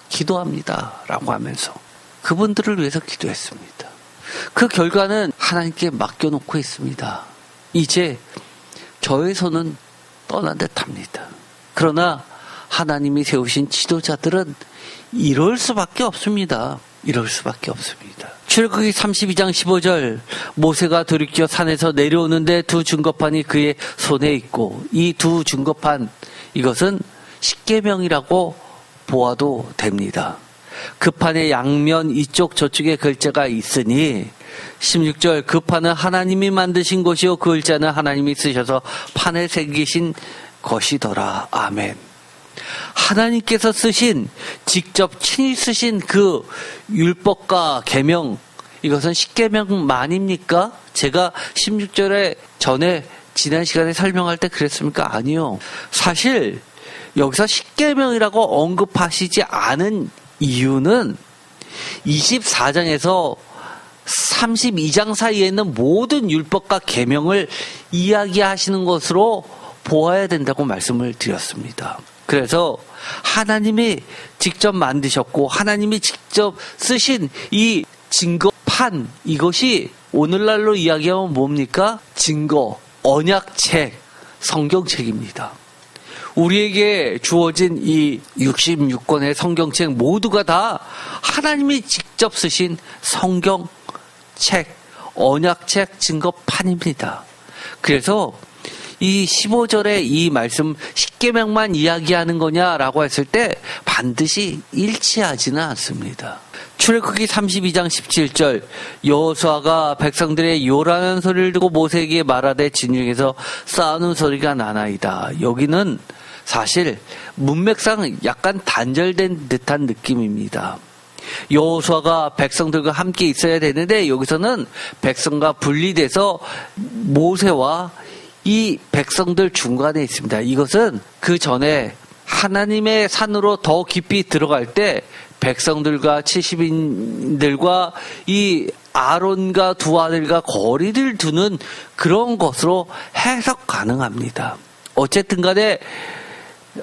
기도합니다 라고 하면서 그분들을 위해서 기도했습니다. 그 결과는 하나님께 맡겨놓고 있습니다. 이제 저의 손은 떠난 듯합니다. 그러나 하나님이 세우신 지도자들은 이럴 수밖에 없습니다. 이럴 수밖에 없습니다. 출애굽기 32장 15절 모세가 돌이켜 산에서 내려오는데 두 증거판이 그의 손에 있고 이 두 증거판 이것은 십계명이라고 보아도 됩니다. 그 판의 양면 이쪽 저쪽에 글자가 있으니 16절 그 판은 하나님이 만드신 것이요 그 글자는 하나님이 쓰셔서 판에 새기신 것이더라. 아멘. 하나님께서 쓰신 직접 친히 쓰신 그 율법과 계명 이것은 십계명만입니까? 제가 16절에 전에 지난 시간에 설명할 때 그랬습니까? 아니요. 사실 여기서 십계명이라고 언급하시지 않은 이유는 24장에서 32장 사이에 있는 모든 율법과 계명을 이야기하시는 것으로 보아야 된다고 말씀을 드렸습니다. 그래서 하나님이 직접 만드셨고 하나님이 직접 쓰신 이 증거판, 이것이 오늘날로 이야기하면 뭡니까? 증거, 언약책, 성경책입니다. 우리에게 주어진 이 66권의 성경책 모두가 다 하나님이 직접 쓰신 성경책, 언약책, 증거판입니다. 그래서 이 15절에 이 말씀 10계명만 이야기하는 거냐라고 했을 때 반드시 일치하지는 않습니다. 출애굽기 32장 17절 여호수아가 백성들의 요란한 소리를 듣고 모세에게 말하되 진영에서 싸우는 소리가 나나이다. 여기는 사실 문맥상 약간 단절된 듯한 느낌입니다. 여호수아가 백성들과 함께 있어야 되는데 여기서는 백성과 분리돼서 모세와 이 백성들 중간에 있습니다. 이것은 그 전에 하나님의 산으로 더 깊이 들어갈 때 백성들과 70인들과 이 아론과 두 아들과 거리를 두는 그런 것으로 해석 가능합니다. 어쨌든 간에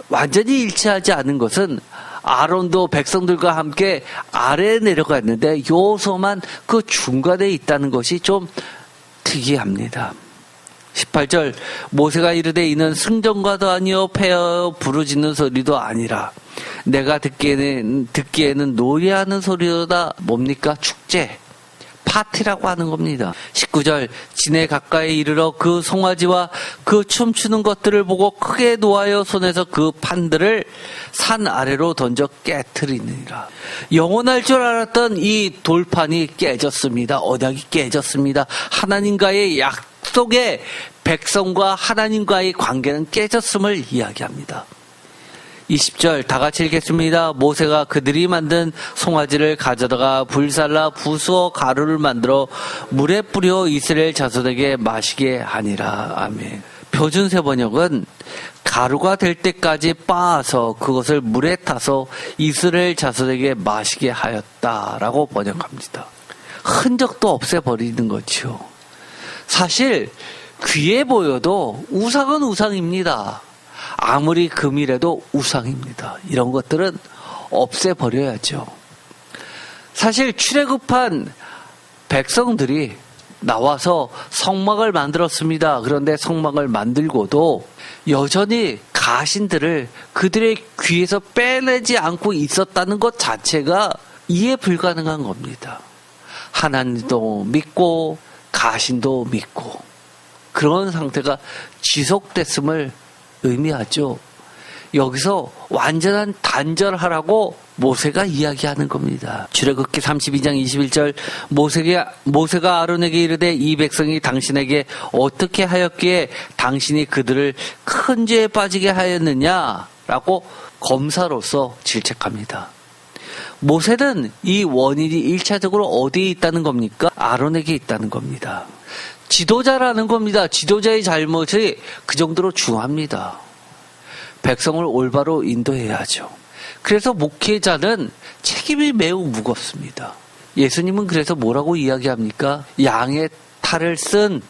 완전히 일치하지 않은 것은 아론도 백성들과 함께 아래에 내려갔는데 여호수아만 그 중간에 있다는 것이 좀 특이합니다. 18절 모세가 이르되 이는 승전과도 아니요 패하여 부르짖는 소리도 아니라 내가 듣기에는 노래하는 소리로다. 뭡니까? 축제, 파티라고 하는 겁니다. 19절 진에 가까이 이르러 그 송아지와 그 춤추는 것들을 보고 크게 노하여 손에서 그 판들을 산 아래로 던져 깨트리느니라. 영원할 줄 알았던 이 돌판이 깨졌습니다. 언약이 깨졌습니다. 하나님과의 약속의 백성과 하나님과의 관계는 깨졌음을 이야기합니다. 20절 다 같이 읽겠습니다. 모세가 그들이 만든 송아지를 가져다가 불살라 부수어 가루를 만들어 물에 뿌려 이스라엘 자손에게 마시게 하니라. 아멘. 표준세 번역은 가루가 될 때까지 빻아서 그것을 물에 타서 이스라엘 자손에게 마시게 하였다라고 번역합니다. 흔적도 없애버리는 거죠. 사실 귀해 보여도 우상은 우상입니다. 아무리 금이라도 우상입니다. 이런 것들은 없애버려야죠. 사실 출애굽한 백성들이 나와서 성막을 만들었습니다. 그런데 성막을 만들고도 여전히 가신들을 그들의 귀에서 빼내지 않고 있었다는 것 자체가 이해 불가능한 겁니다. 하나님도 믿고 가신도 믿고 그런 상태가 지속됐음을 의미하죠. 여기서 완전한 단절하라고 모세가 이야기하는 겁니다. 출애굽기 32장 21절 모세가 아론에게 이르되 이 백성이 당신에게 어떻게 하였기에 당신이 그들을 큰 죄에 빠지게 하였느냐라고 검사로서 질책합니다. 모세는 이 원인이 1차적으로 어디에 있다는 겁니까? 아론에게 있다는 겁니다. 지도자라는 겁니다. 지도자의 잘못이 그 정도로 중요합니다. 백성을 올바로 인도해야죠. 그래서 목회자는 책임이 매우 무겁습니다. 예수님은 그래서 뭐라고 이야기합니까? 양의 탈을 쓴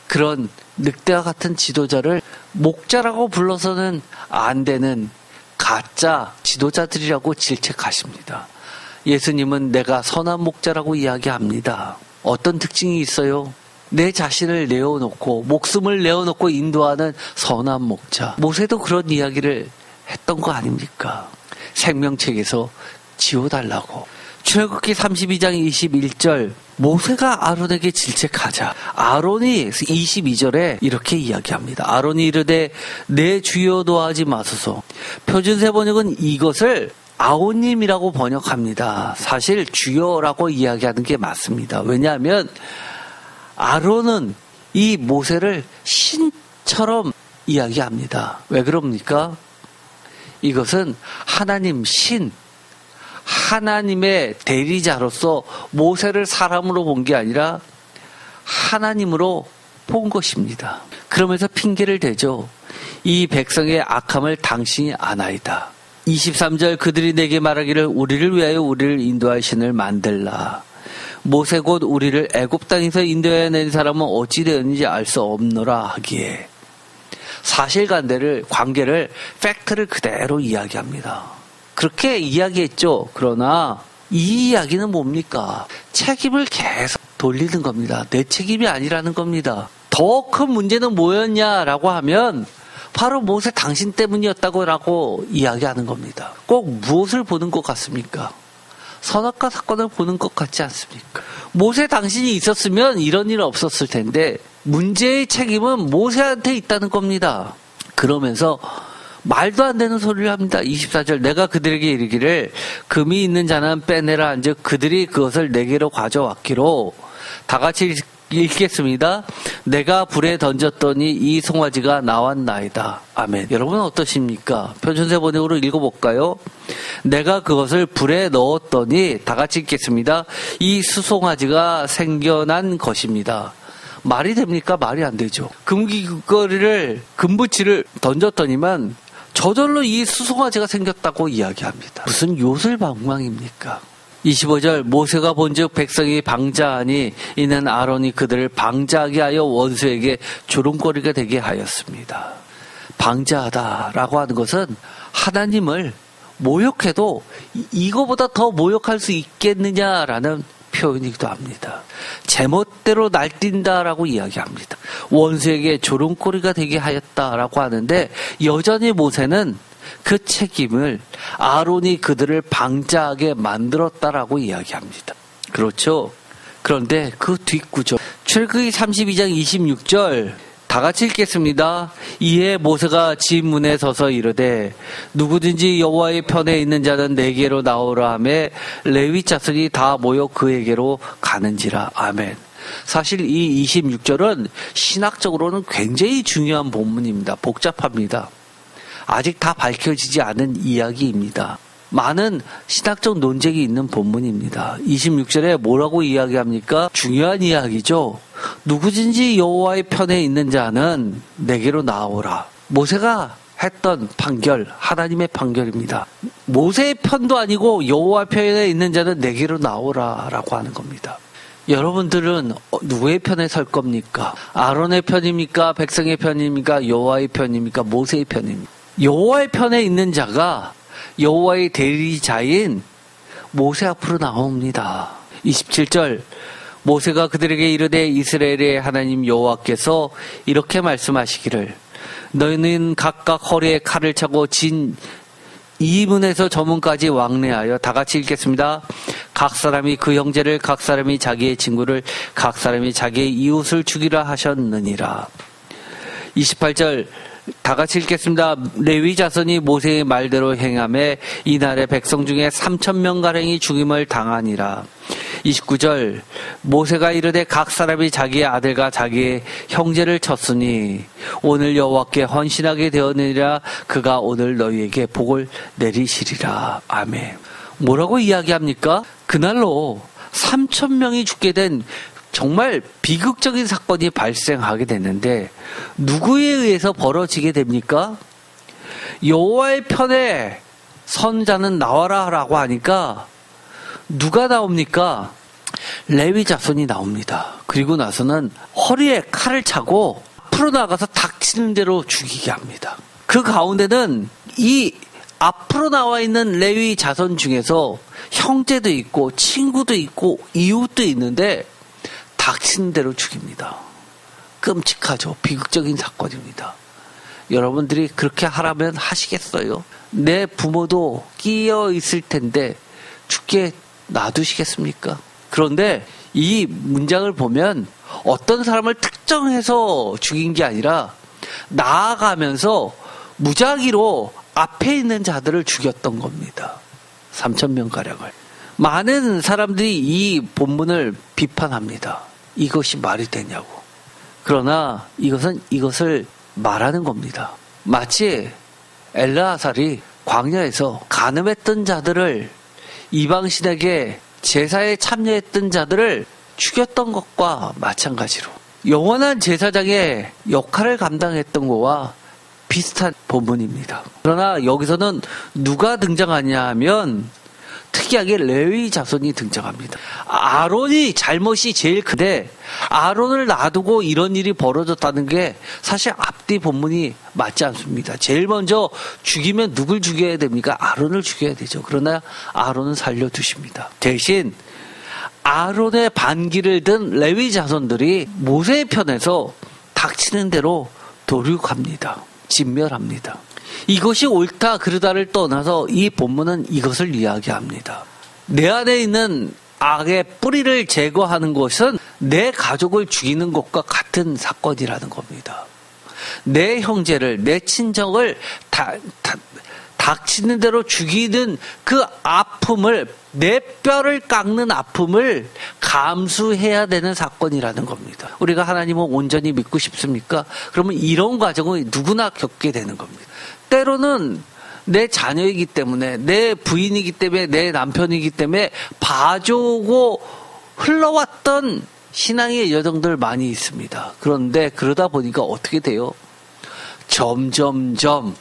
그런 늑대와 같은 지도자를 목자라고 불러서는 안 되는 가짜 지도자들이라고 질책하십니다. 예수님은 내가 선한 목자라고 이야기합니다. 어떤 특징이 있어요? 내 자신을 내어놓고 목숨을 내어놓고 인도하는 선한 목자. 모세도 그런 이야기를 했던 거 아닙니까? 생명책에서 지워달라고. 출애굽기 32장 21절 모세가 아론에게 질책하자 아론이 22절에 이렇게 이야기합니다. 아론이 이르되 내 주여 노하지 마소서. 표준세 번역은 이것을 아오님이라고 번역합니다. 사실 주여라고 이야기하는 게 맞습니다. 왜냐하면 아론은 이 모세를 신처럼 이야기합니다. 왜 그럽니까? 이것은 하나님 신, 하나님의 대리자로서 모세를 사람으로 본 게 아니라 하나님으로 본 것입니다. 그러면서 핑계를 대죠. 이 백성의 악함을 당신이 아나이다. 23절 그들이 내게 말하기를 우리를 위하여 우리를 인도할 신을 만들라. 모세 곧 우리를 애굽 땅에서 인도해 낸 사람은 어찌 되었는지 알 수 없노라 하기에 관계를 팩트를 그대로 이야기합니다. 그렇게 이야기했죠. 그러나 이 이야기는 뭡니까? 책임을 계속 돌리는 겁니다. 내 책임이 아니라는 겁니다. 더 큰 문제는 뭐였냐라고 하면 바로 모세 당신 때문이었다고 이야기하는 겁니다. 꼭 무엇을 보는 것 같습니까? 선악과 사건을 보는 것 같지 않습니까? 모세 당신이 있었으면 이런 일은 없었을 텐데 문제의 책임은 모세한테 있다는 겁니다. 그러면서 말도 안 되는 소리를 합니다. 24절 내가 그들에게 이르기를 금이 있는 자는 빼내라 한즉 그들이 그것을 내게로 가져왔기로 다 같이 읽겠습니다. 내가 불에 던졌더니 이 송아지가 나왔나이다. 아멘. 여러분 어떠십니까? 표준세 번역으로 읽어볼까요? 내가 그것을 불에 넣었더니 다 같이 읽겠습니다. 이 수송아지가 생겨난 것입니다. 말이 됩니까? 말이 안 되죠. 금붙이를 던졌더니만 저절로 이 수송아지가 생겼다고 이야기합니다. 무슨 요술방망입니까? 25절 모세가 본즉 백성이 방자하니 이는 아론이 그들을 방자하게 하여 원수에게 조롱거리가 되게 하였습니다. 방자하다라고 하는 것은 하나님을 모욕해도 이거보다 더 모욕할 수 있겠느냐라는 표현이기도 합니다. 제멋대로 날뛴다라고 이야기합니다. 원수에게 조롱거리가 되게 하였다라고 하는데 여전히 모세는 그 책임을 아론이 그들을 방자하게 만들었다라고 이야기합니다. 그렇죠? 그런데 그 뒷구절 출애굽기 32장 26절 다 같이 읽겠습니다. 이에 모세가 집 문에 서서 이르되 누구든지 여호와의 편에 있는 자는 내게로 나오라 하매 레위 자손이 다 모여 그에게로 가는지라. 아멘. 사실 이 26절은 신학적으로는 굉장히 중요한 본문입니다. 복잡합니다. 아직 다 밝혀지지 않은 이야기입니다. 많은 신학적 논쟁이 있는 본문입니다. 26절에 뭐라고 이야기합니까? 중요한 이야기죠. 누구든지 여호와의 편에 있는 자는 내게로 나오라. 모세가 했던 판결, 하나님의 판결입니다. 모세의 편도 아니고 여호와 편에 있는 자는 내게로 나오라라고 하는 겁니다. 여러분들은 누구의 편에 설 겁니까? 아론의 편입니까? 백성의 편입니까? 여호와의 편입니까? 모세의 편입니까? 여호와의 편에 있는 자가 여호와의 대리자인 모세 앞으로 나옵니다. 27절 모세가 그들에게 이르되 이스라엘의 하나님 여호와께서 이렇게 말씀하시기를 너희는 각각 허리에 칼을 차고 진 이 문에서 저 문까지 왕래하여 다 같이 읽겠습니다. 각 사람이 그 형제를 각 사람이 자기의 친구를 각 사람이 자기의 이웃을 죽이라 하셨느니라. 28절 다 같이 읽겠습니다. 레위 자손이 모세의 말대로 행하매 이날의 백성 중에 3,000명가량이 죽임을 당하니라. 29절 모세가 이르되 각 사람이 자기의 아들과 자기의 형제를 쳤으니 오늘 여호와께 헌신하게 되었느니라. 그가 오늘 너희에게 복을 내리시리라. 아멘. 뭐라고 이야기합니까? 그날로 3,000명이 죽게 된 정말 비극적인 사건이 발생하게 됐는데 누구에 의해서 벌어지게 됩니까? 여호와의 편에 선 자는 나와라라고 하니까 누가 나옵니까? 레위 자손이 나옵니다. 그리고 나서는 허리에 칼을 차고 앞으로 나가서 닥치는 대로 죽이게 합니다. 그 가운데는 이 앞으로 나와 있는 레위 자손 중에서 형제도 있고 친구도 있고 이웃도 있는데 닥치는 대로 죽입니다. 끔찍하죠. 비극적인 사건입니다. 여러분들이 그렇게 하라면 하시겠어요? 내 부모도 끼어 있을 텐데 죽게 놔두시겠습니까? 그런데 이 문장을 보면 어떤 사람을 특정해서 죽인 게 아니라 나아가면서 무작위로 앞에 있는 자들을 죽였던 겁니다. 3,000명가량을. 많은 사람들이 이 본문을 비판합니다. 이것이 말이 되냐고. 그러나 이것을 말하는 겁니다. 마치 엘르아살이 광야에서 간음했던 자들을 이방신에게 제사에 참여했던 자들을 죽였던 것과 마찬가지로 영원한 제사장의 역할을 감당했던 것과 비슷한 본문입니다. 그러나 여기서는 누가 등장하냐 하면 특이하게 레위 자손이 등장합니다. 아론이 잘못이 제일 큰데 아론을 놔두고 이런 일이 벌어졌다는 게 사실 앞뒤 본문이 맞지 않습니다. 제일 먼저 죽이면 누굴 죽여야 됩니까? 아론을 죽여야 되죠. 그러나 아론은 살려두십니다. 대신 아론의 반기를 든 레위 자손들이 모세의 편에서 닥치는 대로 도륙합니다. 진멸합니다. 이것이 옳다 그르다를 떠나서 이 본문은 이것을 이야기합니다. 내 안에 있는 악의 뿌리를 제거하는 것은 내 가족을 죽이는 것과 같은 사건이라는 겁니다. 내 형제를, 내 친정을 닥치는 대로 죽이는 그 아픔을, 내 뼈를 깎는 아픔을 감수해야 되는 사건이라는 겁니다. 우리가 하나님을 온전히 믿고 싶습니까? 그러면 이런 과정을 누구나 겪게 되는 겁니다. 때로는 내 자녀이기 때문에, 내 부인이기 때문에, 내 남편이기 때문에 봐주고 흘러왔던 신앙의 여정들 많이 있습니다. 그런데 그러다 보니까 어떻게 돼요? 점점점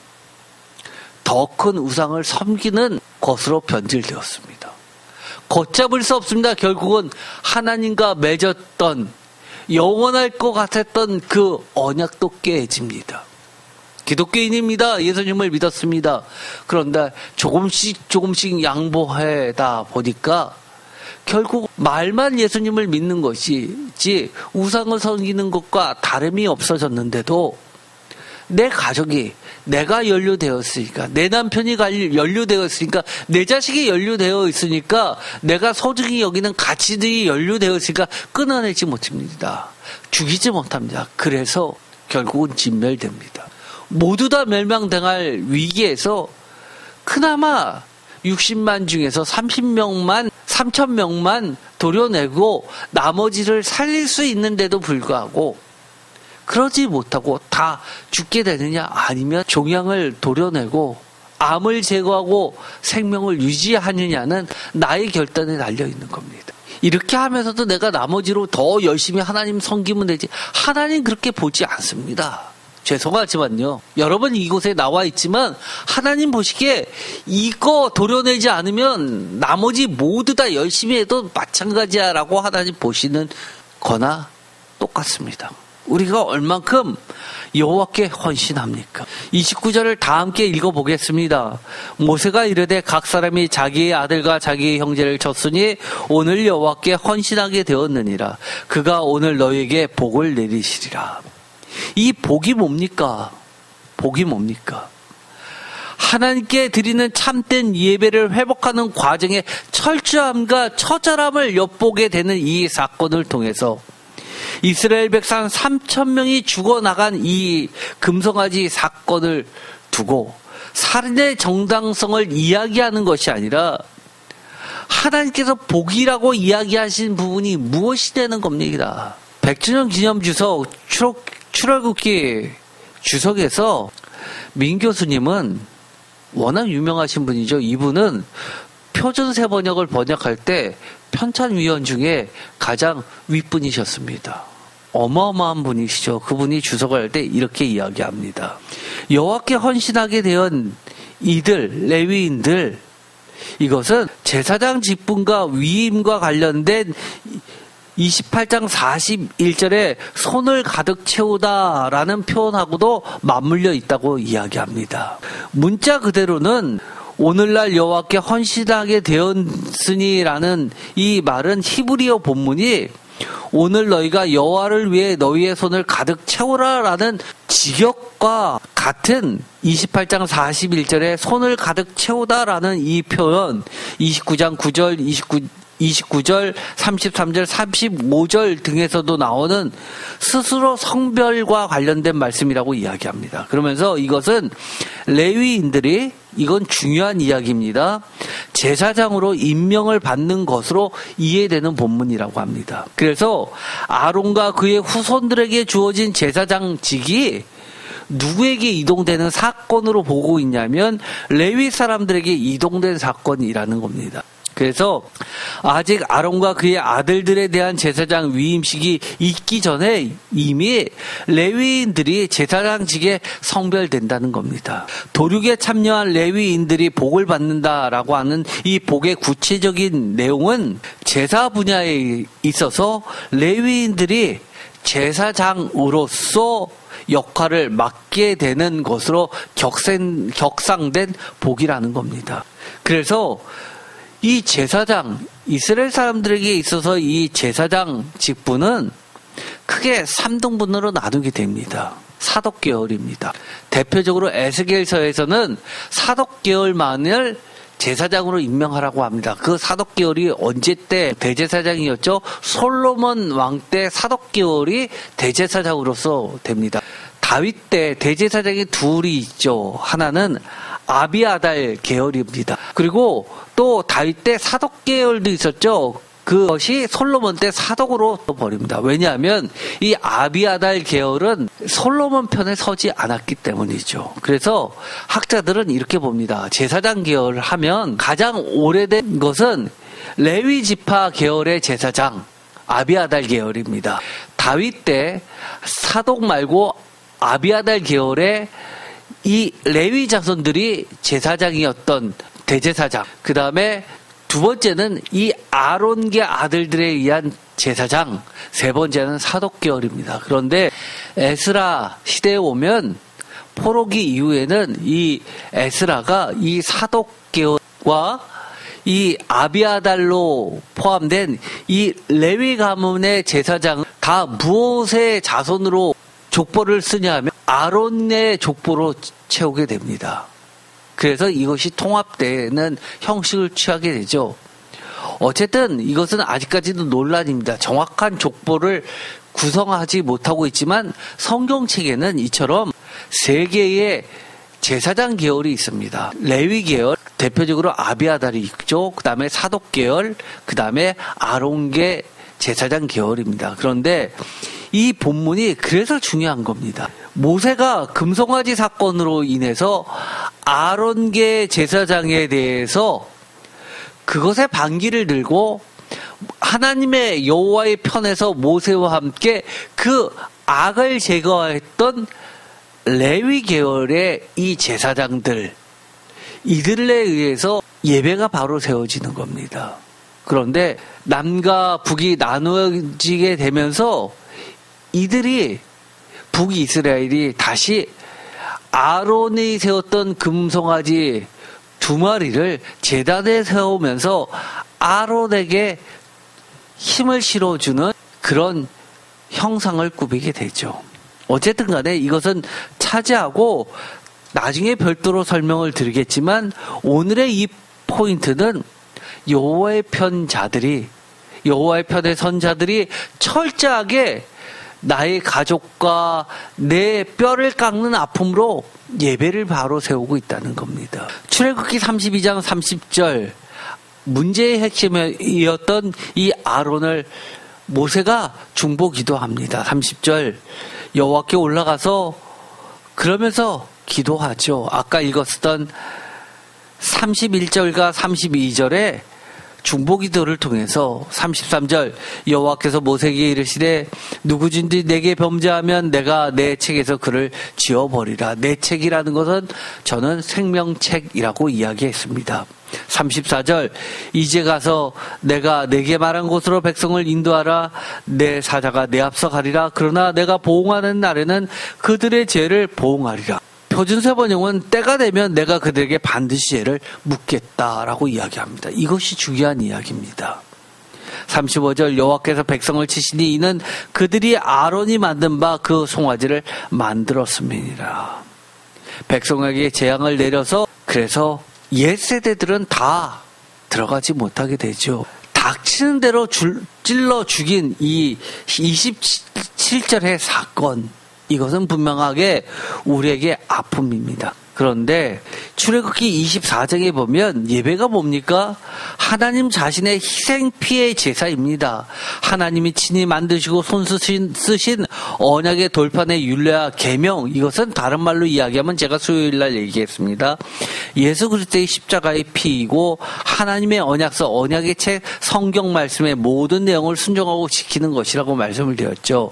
더 큰 우상을 섬기는 것으로 변질되었습니다. 걷잡을 수 없습니다. 결국은 하나님과 맺었던 영원할 것 같았던 그 언약도 깨집니다. 기독교인입니다. 예수님을 믿었습니다. 그런데 조금씩 양보하다 보니까 결국 말만 예수님을 믿는 것이지 우상을 섬기는 것과 다름이 없어졌는데도 내 가족이, 내가 연루되었으니까, 내 남편이 연루되었으니까, 내 자식이 연루되어 있으니까, 내가 소중히 여기는 가치들이 연루되었으니까 끊어내지 못합니다. 죽이지 못합니다. 그래서 결국은 진멸됩니다. 모두 다 멸망당할 위기에서 그나마 60만 중에서 3,000명만 도려내고 나머지를 살릴 수 있는데도 불구하고 그러지 못하고 다 죽게 되느냐, 아니면 종양을 도려내고 암을 제거하고 생명을 유지하느냐는 나의 결단에 달려있는 겁니다. 이렇게 하면서도 내가 나머지로 더 열심히 하나님 섬기면 되지, 하나님 그렇게 보지 않습니다. 죄송하지만요, 여러분 이곳에 나와 있지만 하나님 보시기에 이거 도려내지 않으면 나머지 모두 다 열심히 해도 마찬가지야 라고 하나님 보시는 거나 똑같습니다. 우리가 얼만큼 여호와께 헌신합니까? 29절을 다 함께 읽어보겠습니다. 모세가 이르되 각 사람이 자기의 아들과 자기의 형제를 쳤으니 오늘 여호와께 헌신하게 되었느니라. 그가 오늘 너희에게 복을 내리시리라. 이 복이 뭡니까? 복이 뭡니까? 하나님께 드리는 참된 예배를 회복하는 과정에 철저함과 처절함을 엿보게 되는 이 사건을 통해서 이스라엘 백성 3,000명이 죽어나간 이 금송아지 사건을 두고 살인의 정당성을 이야기하는 것이 아니라 하나님께서 복이라고 이야기하신 부분이 무엇이 되는 겁니다. 100주년 기념 주석 출애굽기 주석에서 민 교수님은 워낙 유명하신 분이죠. 이분은 표준세 번역을 번역할 때 편찬위원 중에 가장 윗분이셨습니다. 어마어마한 분이시죠. 그분이 주석을 할 때 이렇게 이야기합니다. 여호와께 헌신하게 된 이들, 레위인들, 이것은 제사장 직분과 위임과 관련된 28장 41절에 손을 가득 채우다라는 표현하고도 맞물려 있다고 이야기합니다. 문자 그대로는 오늘날 여호와께 헌신하게 되었으니라는 이 말은 히브리어 본문이 오늘 너희가 여호와를 위해 너희의 손을 가득 채우라라는 직역과 같은 28장 41절에 손을 가득 채우다라는 이 표현, 29장 9절, 29절, 33절, 35절 등에서도 나오는 스스로 성별과 관련된 말씀이라고 이야기합니다. 그러면서 이것은 레위인들이, 이건 중요한 이야기입니다, 제사장으로 임명을 받는 것으로 이해되는 본문이라고 합니다. 그래서 아론과 그의 후손들에게 주어진 제사장직이 누구에게 이동되는 사건으로 보고 있냐면 레위 사람들에게 이동된 사건이라는 겁니다. 그래서 아직 아론과 그의 아들들에 대한 제사장 위임식이 있기 전에 이미 레위인들이 제사장직에 성별된다는 겁니다. 도륙에 참여한 레위인들이 복을 받는다라고 하는 이 복의 구체적인 내용은 제사 분야에 있어서 레위인들이 제사장으로서 역할을 맡게 되는 것으로 격상된 복이라는 겁니다. 그래서 이 제사장, 이스라엘 사람들에게 있어서 이 제사장 직분은 크게 3등분으로 나누게 됩니다. 사독계열입니다. 대표적으로 에스겔서에서는 사독계열만을 제사장으로 임명하라고 합니다. 그 사독계열이 언제 때 대제사장이었죠? 솔로몬 왕 때 사독계열이 대제사장으로서 됩니다. 다윗 때 대제사장이 둘이 있죠. 하나는 아비아달 계열입니다. 그리고 또 다윗 때 사독 계열도 있었죠. 그것이 솔로몬 때 사독으로 버립니다. 왜냐하면 이 아비아달 계열은 솔로몬 편에 서지 않았기 때문이죠. 그래서 학자들은 이렇게 봅니다. 제사장 계열을 하면 가장 오래된 것은 레위 지파 계열의 제사장 아비아달 계열입니다. 다윗 때 사독 말고 아비아달 계열의 이 레위 자손들이 제사장이었던 대제사장. 그 다음에 두 번째는 이 아론계 아들들에 의한 제사장. 세 번째는 사독 계열입니다. 그런데 에스라 시대에 오면 포로기 이후에는 이 에스라가 이 사독 계열과 이 아비아달로 포함된 이 레위 가문의 제사장은 다 무엇의 자손으로 족보를 쓰냐 하면 아론의 족보로 채우게 됩니다. 그래서 이것이 통합되는 형식을 취하게 되죠. 어쨌든 이것은 아직까지도 논란입니다. 정확한 족보를 구성하지 못하고 있지만 성경책에는 이처럼 세 개의 제사장 계열이 있습니다. 레위 계열, 대표적으로 아비아달이 있죠. 그 다음에 사독 계열, 그 다음에 아론계 제사장 계열입니다. 그런데 이 본문이 그래서 중요한 겁니다. 모세가 금송아지 사건으로 인해서 아론계 제사장에 대해서 그것의 반기를 들고 하나님의 여호와의 편에서 모세와 함께 그 악을 제거했던 레위 계열의 이 제사장들, 이들에 의해서 예배가 바로 세워지는 겁니다. 그런데 남과 북이 나누어지게 되면서 이들이 북이스라엘이 다시 아론이 세웠던 금송아지 2마리를 제단에 세우면서 아론에게 힘을 실어주는 그런 형상을 꾸미게 되죠. 어쨌든 간에 이것은 차지하고 나중에 별도로 설명을 드리겠지만 오늘의 이 포인트는 여호와의 편 자들이, 여호와의 편의 선자들이 철저하게 나의 가족과 내 뼈를 깎는 아픔으로 예배를 바로 세우고 있다는 겁니다. 출애굽기 32장 30절 문제의 핵심이었던 이 아론을 모세가 중보 기도합니다. 30절 여호와께 올라가서 그러면서 기도하죠. 아까 읽었던 31절과 32절에 중보기도를 통해서 33절 여호와께서 모세에게 이르시되 누구든지 내게 범죄하면 내가 내 책에서 그를 지워버리라. 내 책이라는 것은 저는 생명책이라고 이야기했습니다. 34절 이제 가서 내가 내게 말한 곳으로 백성을 인도하라. 내 사자가 내 앞서 가리라. 그러나 내가 보응하는 날에는 그들의 죄를 보응하리라. 표준세 번역은 때가 되면 내가 그들에게 반드시 죄를 묻겠다라고 이야기합니다. 이것이 중요한 이야기입니다. 35절 여호와께서 백성을 치시니 이는 그들이 아론이 만든 바 그 송아지를 만들었음이니라. 백성에게 재앙을 내려서 그래서 옛 세대들은 다 들어가지 못하게 되죠. 닥치는 대로 찔러 죽인 이 27절의 사건, 이것은 분명하게 우리에게 아픔입니다. 그런데 출애굽기 24장에 보면 예배가 뭡니까? 하나님 자신의 희생 피해 제사입니다. 하나님이 친히 만드시고 손 쓰신 언약의 돌판의 율례와 계명, 이것은 다른 말로 이야기하면 제가 수요일 날 얘기했습니다. 예수 그리스도의 십자가의 피이고 하나님의 언약서, 언약의 책, 성경 말씀의 모든 내용을 순종하고 지키는 것이라고 말씀을 드렸죠.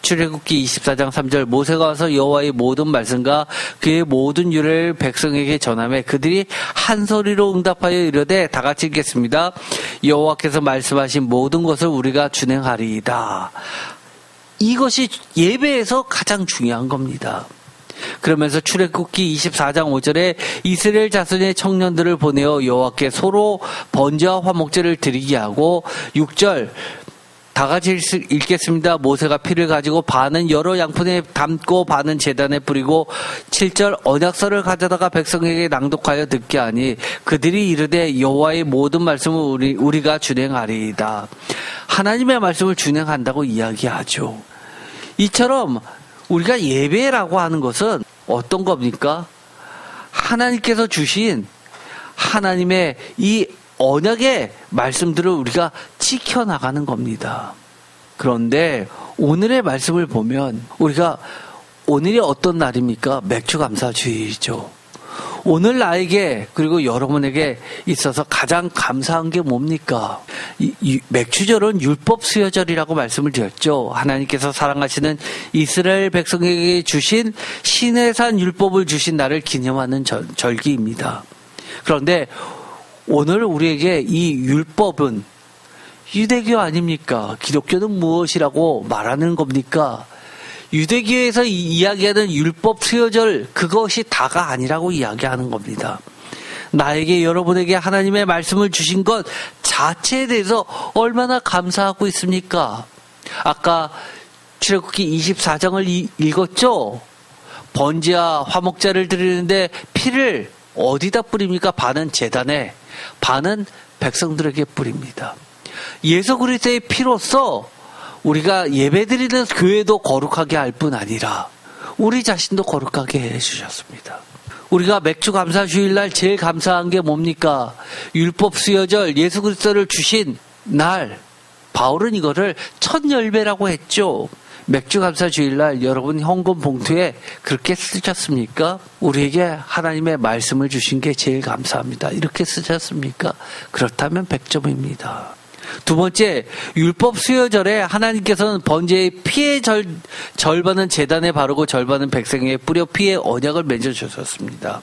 출애굽기 24장 3절, 모세가 와서 여호와의 모든 말씀과 그의 모든 율례를 백성에게 전하며 그들이 한 소리로 응답하여 이르되, 다 같이 읽겠습니다. 여호와께서 말씀하신 모든 것을 우리가 준행하리이다. 이것이 예배에서 가장 중요한 겁니다. 그러면서 출애굽기 24장 5절에 이스라엘 자손의 청년들을 보내어 여호와께 소로 번제와 화목제를 드리게 하고, 6절 다 같이 읽겠습니다. 모세가 피를 가지고 반은 여러 양푼에 담고 반은 제단에 뿌리고, 7절 언약서를 가져다가 백성에게 낭독하여 듣게 하니 그들이 이르되 여호와의 모든 말씀을 우리가 준행하리이다. 하나님의 말씀을 준행한다고 이야기하죠. 이처럼 우리가 예배라고 하는 것은 어떤 겁니까? 하나님께서 주신 하나님의 이 언약의 말씀들을 우리가 지켜나가는 겁니다. 그런데 오늘의 말씀을 보면 우리가 오늘이 어떤 날입니까? 맥주감사주의죠. 오늘 나에게 그리고 여러분에게 있어서 가장 감사한 게 뭡니까? 맥주절은 율법 수여절이라고 말씀을 드렸죠. 하나님께서 사랑하시는 이스라엘 백성에게 주신 시내산 율법을 주신 날을 기념하는 절기입니다. 그런데 오늘 우리에게 이 율법은 유대교 아닙니까? 기독교는 무엇이라고 말하는 겁니까? 유대교에서 이야기하는 율법 수여절, 그것이 다가 아니라고 이야기하는 겁니다. 나에게, 여러분에게 하나님의 말씀을 주신 것 자체에 대해서 얼마나 감사하고 있습니까? 아까 출애굽기 24장을 읽었죠? 번제와 화목제를 드리는데 피를 어디다 뿌립니까? 반은 제단에, 반은 백성들에게 뿌립니다. 예수 그리스도의 피로써 우리가 예배드리는 교회도 거룩하게 할 뿐 아니라 우리 자신도 거룩하게 해주셨습니다. 우리가 맥주 감사 주일날 제일 감사한 게 뭡니까? 율법 수여절, 예수 그리스도를 주신 날. 바울은 이거를 첫 열배라고 했죠. 맥주 감사 주일날 여러분 헌금 봉투에 그렇게 쓰셨습니까? 우리에게 하나님의 말씀을 주신 게 제일 감사합니다. 이렇게 쓰셨습니까? 그렇다면 100점입니다. 두 번째, 율법 수여절에 하나님께서는 번제의 피의 절반은 제단에 바르고 절반은 백성에게 뿌려 피의 언약을 맺어주셨습니다.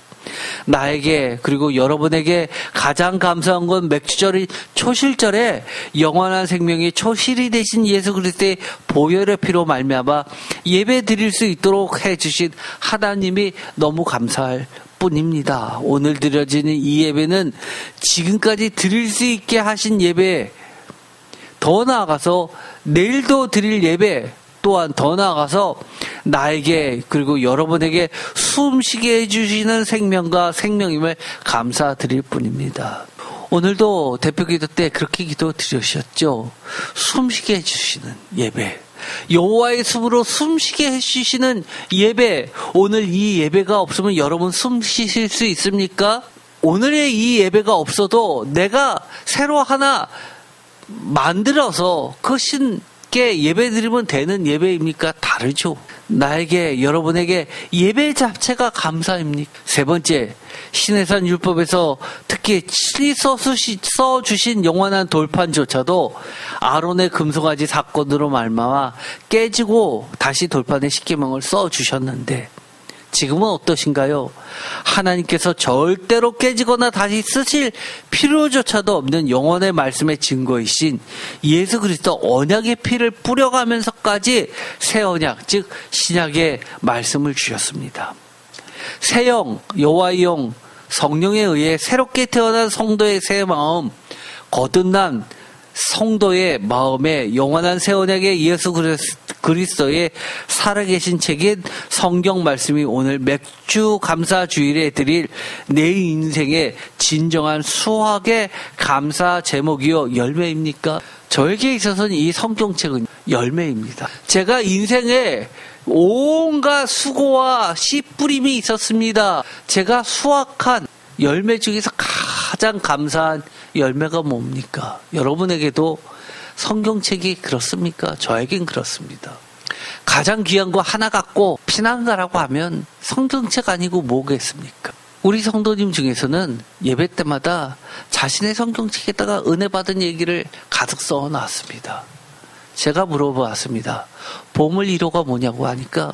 나에게 그리고 여러분에게 가장 감사한 건 맥주절이 초실절에 영원한 생명이 초실이 되신 예수 그리스도의 보혈의 피로 말미암아 예배 드릴 수 있도록 해주신 하나님이 너무 감사할 뿐입니다. 오늘 드려지는 이 예배는 지금까지 드릴 수 있게 하신 예배, 더 나아가서 내일도 드릴 예배, 또한 더 나아가서 나에게 그리고 여러분에게 숨쉬게 해주시는 생명과 생명임을 감사드릴 뿐입니다. 오늘도 대표기도 때 그렇게 기도 드리셨죠. 숨쉬게 해주시는 예배, 여호와의 숨으로 숨쉬게 해주시는 예배. 오늘 이 예배가 없으면 여러분 숨 쉬실 수 있습니까? 오늘의 이 예배가 없어도 내가 새로 하나 만들어서 그 신께 예배드리면 되는 예배입니까? 다르죠. 나에게, 여러분에게 예배 자체가 감사입니까? 세 번째, 시내산 율법에서 특히 친히 써주신 영원한 돌판조차도 아론의 금송아지 사건으로 말미암아 깨지고 다시 돌판에 십계명을 써주셨는데 지금은 어떠신가요? 하나님께서 절대로 깨지거나 다시 쓰실 필요조차도 없는 영원의 말씀의 증거이신 예수 그리스도 언약의 피를 뿌려가면서까지 새 언약, 즉 신약의 말씀을 주셨습니다. 새 영, 여호와의 영, 성령에 의해 새롭게 태어난 성도의 새 마음, 거듭난 성도의 마음에 영원한 새 언약의 예수 그리스도의 살아계신 책인 성경 말씀이 오늘 맥주 감사 주일에 드릴 내 인생의 진정한 수확의 감사 제목이요 열매입니까? 저에게 있어서는 이 성경책은 열매입니다. 제가 인생에 온갖 수고와 씨 뿌림이 있었습니다. 제가 수확한 열매 중에서 가장 감사한 열매가 뭡니까? 여러분에게도 성경책이 그렇습니까? 저에겐 그렇습니다. 가장 귀한 거 하나 갖고 피난가라고 하면 성경책 아니고 뭐겠습니까? 우리 성도님 중에서는 예배 때마다 자신의 성경책에다가 은혜 받은 얘기를 가득 써놨습니다. 제가 물어보았습니다. 보물 1호가 뭐냐고 하니까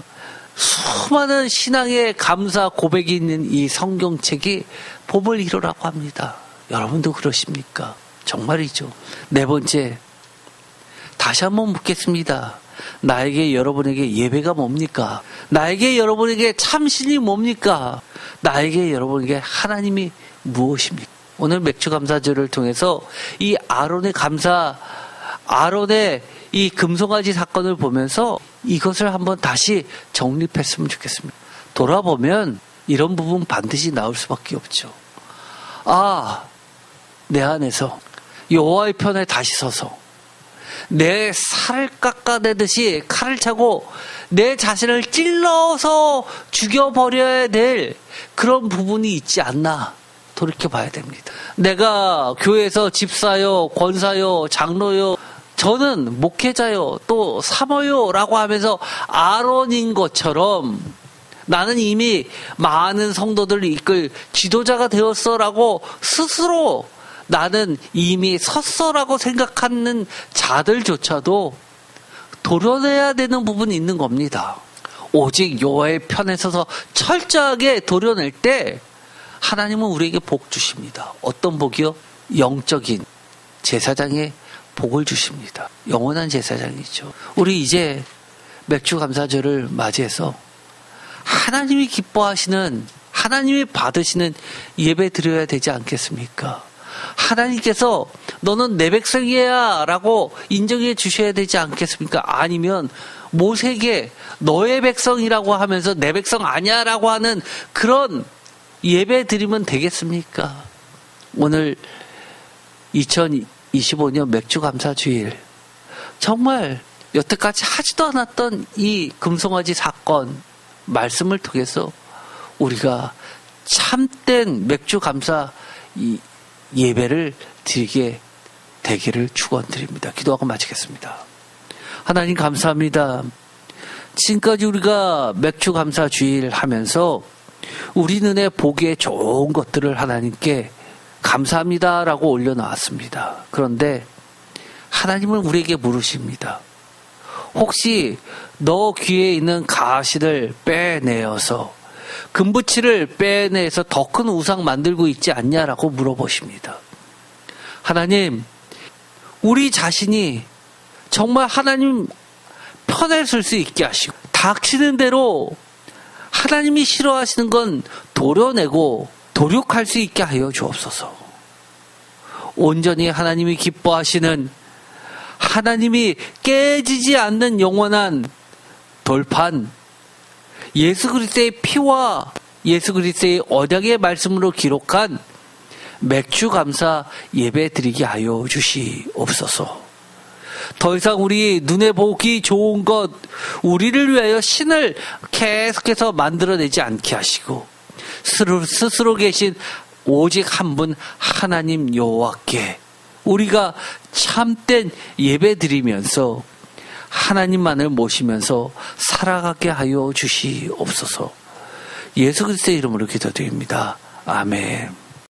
수많은 신앙의 감사 고백이 있는 이 성경책이 보물 1호라고 합니다. 여러분도 그러십니까? 정말이죠. 네 번째, 다시 한번 묻겠습니다. 나에게 여러분에게 예배가 뭡니까? 나에게 여러분에게 참신이 뭡니까? 나에게 여러분에게 하나님이 무엇입니까? 오늘 맥주 감사절을 통해서 이 아론의 이 금송아지 사건을 보면서 이것을 한번 다시 정립했으면 좋겠습니다. 돌아보면 이런 부분 반드시 나올 수밖에 없죠. 내 안에서 여호와의 편에 다시 서서 내 살을 깎아내듯이 칼을 차고 내 자신을 찔러서 죽여버려야 될 그런 부분이 있지 않나 돌이켜봐야 됩니다. 내가 교회에서 집사요, 권사요, 장로요, 저는 목회자요, 또 사모요 라고 하면서 아론인 것처럼 나는 이미 많은 성도들을 이끌 지도자가 되었어 라고 스스로 나는 이미 섰어라고 생각하는 자들조차도 도려내야 되는 부분이 있는 겁니다. 오직 여호와의 편에 서서 철저하게 도려낼 때 하나님은 우리에게 복 주십니다. 어떤 복이요? 영적인 제사장의 복을 주십니다. 영원한 제사장이죠. 우리 이제 맥주 감사절을 맞이해서 하나님이 기뻐하시는, 하나님이 받으시는 예배 드려야 되지 않겠습니까? 하나님께서 너는 내 백성이야 라고 인정해 주셔야 되지 않겠습니까? 아니면 모세에게 너의 백성이라고 하면서 내 백성 아니야 라고 하는 그런 예배 드리면 되겠습니까? 오늘 2025년 맥주 감사 주일, 정말 여태까지 하지도 않았던 이 금송아지 사건 말씀을 통해서 우리가 참된 맥주 감사 예배를 드리게 되기를 축원드립니다. 기도하고 마치겠습니다. 하나님 감사합니다. 지금까지 우리가 맥주 감사 주일 하면서 우리 눈에 보기에 좋은 것들을 하나님께 감사합니다라고 올려놓았습니다. 그런데 하나님은 우리에게 물으십니다. 혹시 너 귀에 있는 가시를 빼내어서 금붙이를 빼내서 더 큰 우상 만들고 있지 않냐라고 물어보십니다. 하나님, 우리 자신이 정말 하나님 편에 설 수 있게 하시고 닥치는 대로 하나님이 싫어하시는 건 도려내고 도륙할 수 있게 하여 주옵소서. 온전히 하나님이 기뻐하시는, 하나님이 깨지지 않는 영원한 돌판, 예수 그리스도의 피와 예수 그리스도의 언약의 말씀으로 기록한 맥주 감사 예배 드리게 하여 주시옵소서. 더 이상 우리 눈에 보기 좋은 것, 우리를 위하여 신을 계속해서 만들어내지 않게 하시고 스스로 계신 오직 한 분 하나님 여호와께 우리가 참된 예배 드리면서 하나님만을 모시면서 살아가게 하여 주시옵소서. 예수 그리스도의 이름으로 기도드립니다. 아멘.